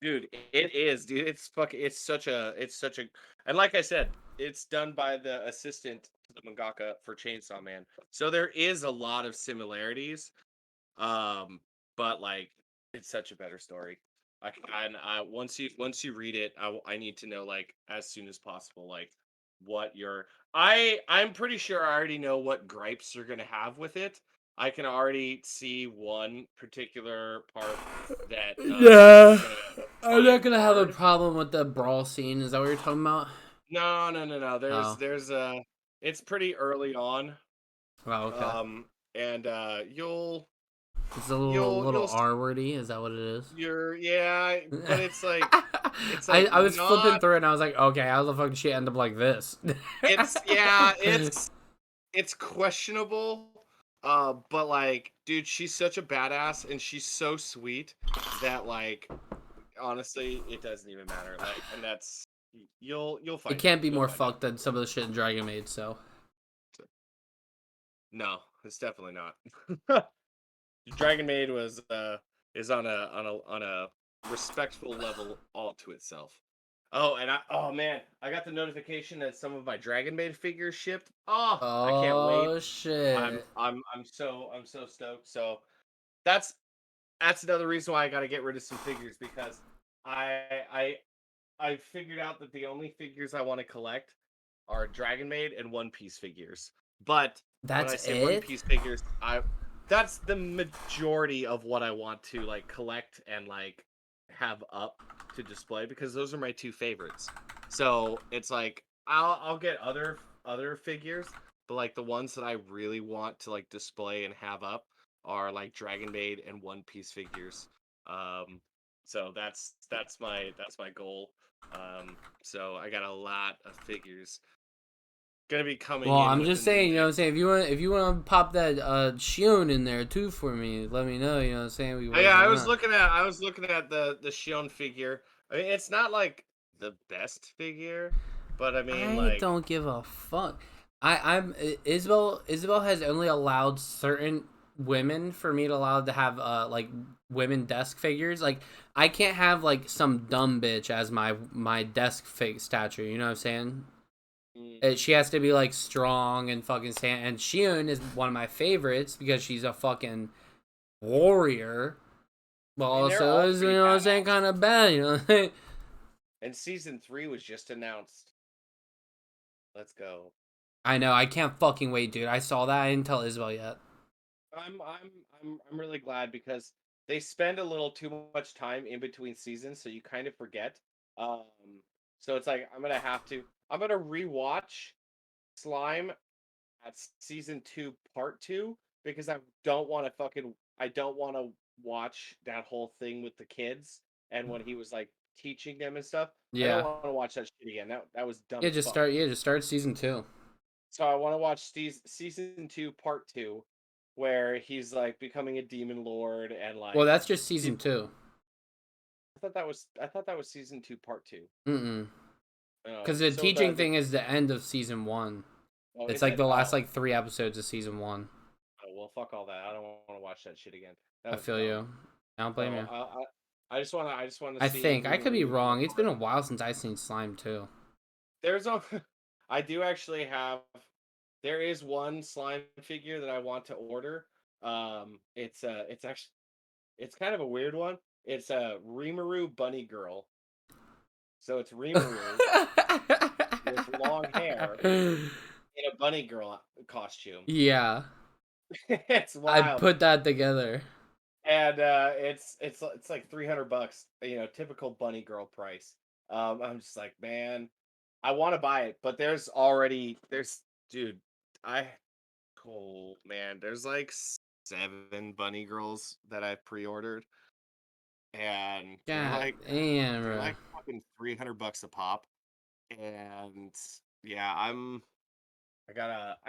[SPEAKER 3] dude, it is, dude. It's such a, and like I said, it's done by the assistant to the mangaka for Chainsaw Man. So there is a lot of similarities. Um, but like it's such a better story. Once you read it, I need to know like as soon as possible like what your I'm pretty sure I already know what gripes you're gonna have with it. I can already see one particular part that
[SPEAKER 2] Yeah,
[SPEAKER 3] you're gonna
[SPEAKER 2] I'm not
[SPEAKER 3] find
[SPEAKER 2] gonna have a
[SPEAKER 3] hard.
[SPEAKER 2] problem with the brawl scene. Is that what you're talking about?
[SPEAKER 3] No, no, no, no. There's
[SPEAKER 2] Oh,
[SPEAKER 3] there's it's pretty early on.
[SPEAKER 2] well, okay.
[SPEAKER 3] Um and you'll
[SPEAKER 2] It's a little
[SPEAKER 3] you'll
[SPEAKER 2] little
[SPEAKER 3] you'll
[SPEAKER 2] R wordy. Is that what it is?
[SPEAKER 3] You're yeah, but it's like
[SPEAKER 2] I was flipping
[SPEAKER 3] not
[SPEAKER 2] through it and I was like, okay, how the fuck did she end up like this?
[SPEAKER 3] it's yeah, it's questionable. But like, dude, she's such a badass and she's so sweet that like honestly, it doesn't even matter. Like, and that's you'll
[SPEAKER 2] It
[SPEAKER 3] find out.
[SPEAKER 2] can't be
[SPEAKER 3] You'll
[SPEAKER 2] more
[SPEAKER 3] find out.
[SPEAKER 2] fucked than some of the shit in Dragon Maid. So
[SPEAKER 3] No, it's definitely not. Dragon Maid was is on a respectful level all to itself. Oh, and oh man, I got the notification that some of my Dragon Maid figures shipped. Oh, I can't wait.
[SPEAKER 2] oh
[SPEAKER 3] I'm
[SPEAKER 2] shit.
[SPEAKER 3] I'm I'm so stoked. So that's that's another reason why I got to get rid of some figures because I I I figured out that the only figures I want to collect are Dragon Maid and One Piece figures. But when
[SPEAKER 2] That's
[SPEAKER 3] I say One
[SPEAKER 2] it?
[SPEAKER 3] Piece figures, I that's the majority of what I want to like collect and like have up to display because those are my two favorites. So it's like I'll get other figures, but like the ones that I really want to like display and have up are like Dragon Maid and One Piece figures. Um, so that's my goal. So I got a lot of figures gonna be coming
[SPEAKER 2] Well,
[SPEAKER 3] in
[SPEAKER 2] I'm just
[SPEAKER 3] within the
[SPEAKER 2] saying, you know what I'm
[SPEAKER 3] next.
[SPEAKER 2] saying? If you want to pop that Shion in there too for me, let me know, you know what I'm saying? We
[SPEAKER 3] Yeah,
[SPEAKER 2] work on that.
[SPEAKER 3] I was looking at the Shion figure. I mean, it's not like the best figure, but I mean,
[SPEAKER 2] I
[SPEAKER 3] like,
[SPEAKER 2] don't give a fuck. I'm Isabel has only allowed certain women for me to allow to have like women desk figures. Like I can't have like some dumb bitch as my desk fig statue. You know what I'm saying?
[SPEAKER 3] mm,
[SPEAKER 2] She has to be like strong and fucking stand. And Shion is one of my favorites because she's a fucking warrior. But
[SPEAKER 3] I mean, they're
[SPEAKER 2] also
[SPEAKER 3] all
[SPEAKER 2] is, you
[SPEAKER 3] pretty
[SPEAKER 2] know what I'm saying,
[SPEAKER 3] badass.
[SPEAKER 2] kind of bad. You know.
[SPEAKER 3] And season 3 was just announced. Let's go.
[SPEAKER 2] I know. I can't fucking wait, dude. I saw that. I didn't tell Isabel yet.
[SPEAKER 3] I'm really glad because they spend a little too much time in between seasons, so you kind of forget. Um, so it's like I'm gonna rewatch Slime at season 2, part 2, because I don't want to watch that whole thing with the kids and when he was like teaching them and stuff. I don't
[SPEAKER 2] Yeah.
[SPEAKER 3] want to watch that shit again. That was dumb
[SPEAKER 2] Yeah,
[SPEAKER 3] as fuck.
[SPEAKER 2] just start season 2.
[SPEAKER 3] So I want to watch season 2, part 2, where he's like becoming a demon lord and
[SPEAKER 2] Well,
[SPEAKER 3] like
[SPEAKER 2] that's just season
[SPEAKER 3] people.
[SPEAKER 2] 2.
[SPEAKER 3] I thought that was season 2, part 2.
[SPEAKER 2] Mm-mm.
[SPEAKER 3] Oh,
[SPEAKER 2] Because the
[SPEAKER 3] so
[SPEAKER 2] teaching thing is the end of season 1.
[SPEAKER 3] oh,
[SPEAKER 2] It's
[SPEAKER 3] is
[SPEAKER 2] like
[SPEAKER 3] it?
[SPEAKER 2] the last
[SPEAKER 3] Oh,
[SPEAKER 2] like 3 episodes of season 1.
[SPEAKER 3] oh, well, fuck all that. I don't want to watch that shit again. That
[SPEAKER 2] I
[SPEAKER 3] was
[SPEAKER 2] feel
[SPEAKER 3] dumb.
[SPEAKER 2] you. I don't blame
[SPEAKER 3] So
[SPEAKER 2] you.
[SPEAKER 3] I just want to
[SPEAKER 2] I
[SPEAKER 3] see
[SPEAKER 2] think I could be
[SPEAKER 3] Rimuru become
[SPEAKER 2] wrong.
[SPEAKER 3] a
[SPEAKER 2] It's been
[SPEAKER 3] part.
[SPEAKER 2] a while since I've seen Slime too.
[SPEAKER 3] There's a I do actually have there is one slime figure that I want to order. It's actually it's kind of a weird one. It's a Rimuru bunny girl. So it's Rimuru with long hair in a bunny girl costume.
[SPEAKER 2] Yeah,
[SPEAKER 3] It's
[SPEAKER 2] I
[SPEAKER 3] wild.
[SPEAKER 2] put that together.
[SPEAKER 3] And it's like $300, typical bunny girl price. I'm just like, man, I want to buy it, but there's dude, I oh man, there's like 7 bunny girls that I pre-ordered, and
[SPEAKER 2] God damn,
[SPEAKER 3] they're
[SPEAKER 2] bro.
[SPEAKER 3] like fucking $300 a pop, and yeah, I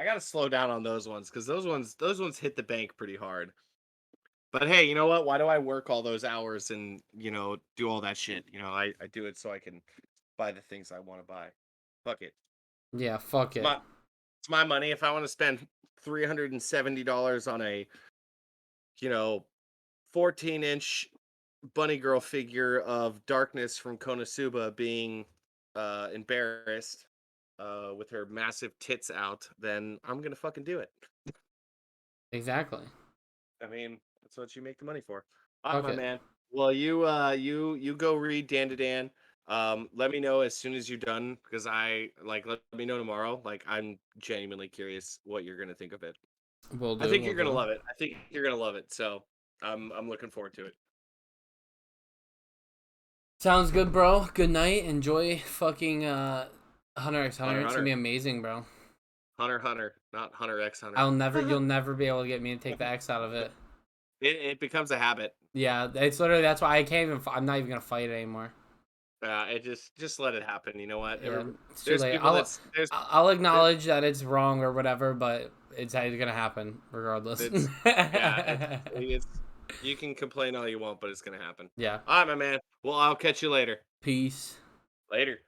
[SPEAKER 3] gotta slow down on those ones because those ones hit the bank pretty hard. But hey, you know what? Why do I work all those hours and do all that shit? I do it so I can buy the things I want to buy. Fuck it.
[SPEAKER 2] Yeah, fuck
[SPEAKER 3] It's
[SPEAKER 2] it.
[SPEAKER 3] my money. If I want to spend $370 on a, you know, 14-inch bunny girl figure of Darkness from Konosuba being embarrassed with her massive tits out, then I'm gonna fucking do it.
[SPEAKER 2] Exactly.
[SPEAKER 3] I mean, that's what you make the money for. All right,
[SPEAKER 2] Fuck
[SPEAKER 3] my
[SPEAKER 2] it.
[SPEAKER 3] man. Well, you go read Dandadan. Let me know as soon as you're done because let me know tomorrow. Like, I'm genuinely curious what you're gonna think of it.
[SPEAKER 2] We'll
[SPEAKER 3] I
[SPEAKER 2] do.
[SPEAKER 3] think
[SPEAKER 2] We'll
[SPEAKER 3] you're gonna
[SPEAKER 2] do.
[SPEAKER 3] love it. I think you're gonna love it. So I'm looking forward to it.
[SPEAKER 2] Sounds good, bro. Good night. Enjoy fucking Hunter x Hunter.
[SPEAKER 3] Hunter
[SPEAKER 2] It's gonna
[SPEAKER 3] Hunter.
[SPEAKER 2] be amazing, bro.
[SPEAKER 3] Hunter Hunter, not Hunter X Hunter.
[SPEAKER 2] You'll never be able to get me to take the X out of it.
[SPEAKER 3] It becomes a habit.
[SPEAKER 2] Yeah, it's literally that's why I can't even. I'm not even gonna fight it anymore.
[SPEAKER 3] It just let it happen. You know what?
[SPEAKER 2] Yeah, it's too
[SPEAKER 3] There's
[SPEAKER 2] late.
[SPEAKER 3] people that's
[SPEAKER 2] I'll acknowledge that it's wrong or whatever, but it's gonna happen regardless.
[SPEAKER 3] it's you can complain all you want, but it's gonna happen.
[SPEAKER 2] Yeah.
[SPEAKER 3] All right, my man. Well, I'll catch you later.
[SPEAKER 2] Peace.
[SPEAKER 3] Later.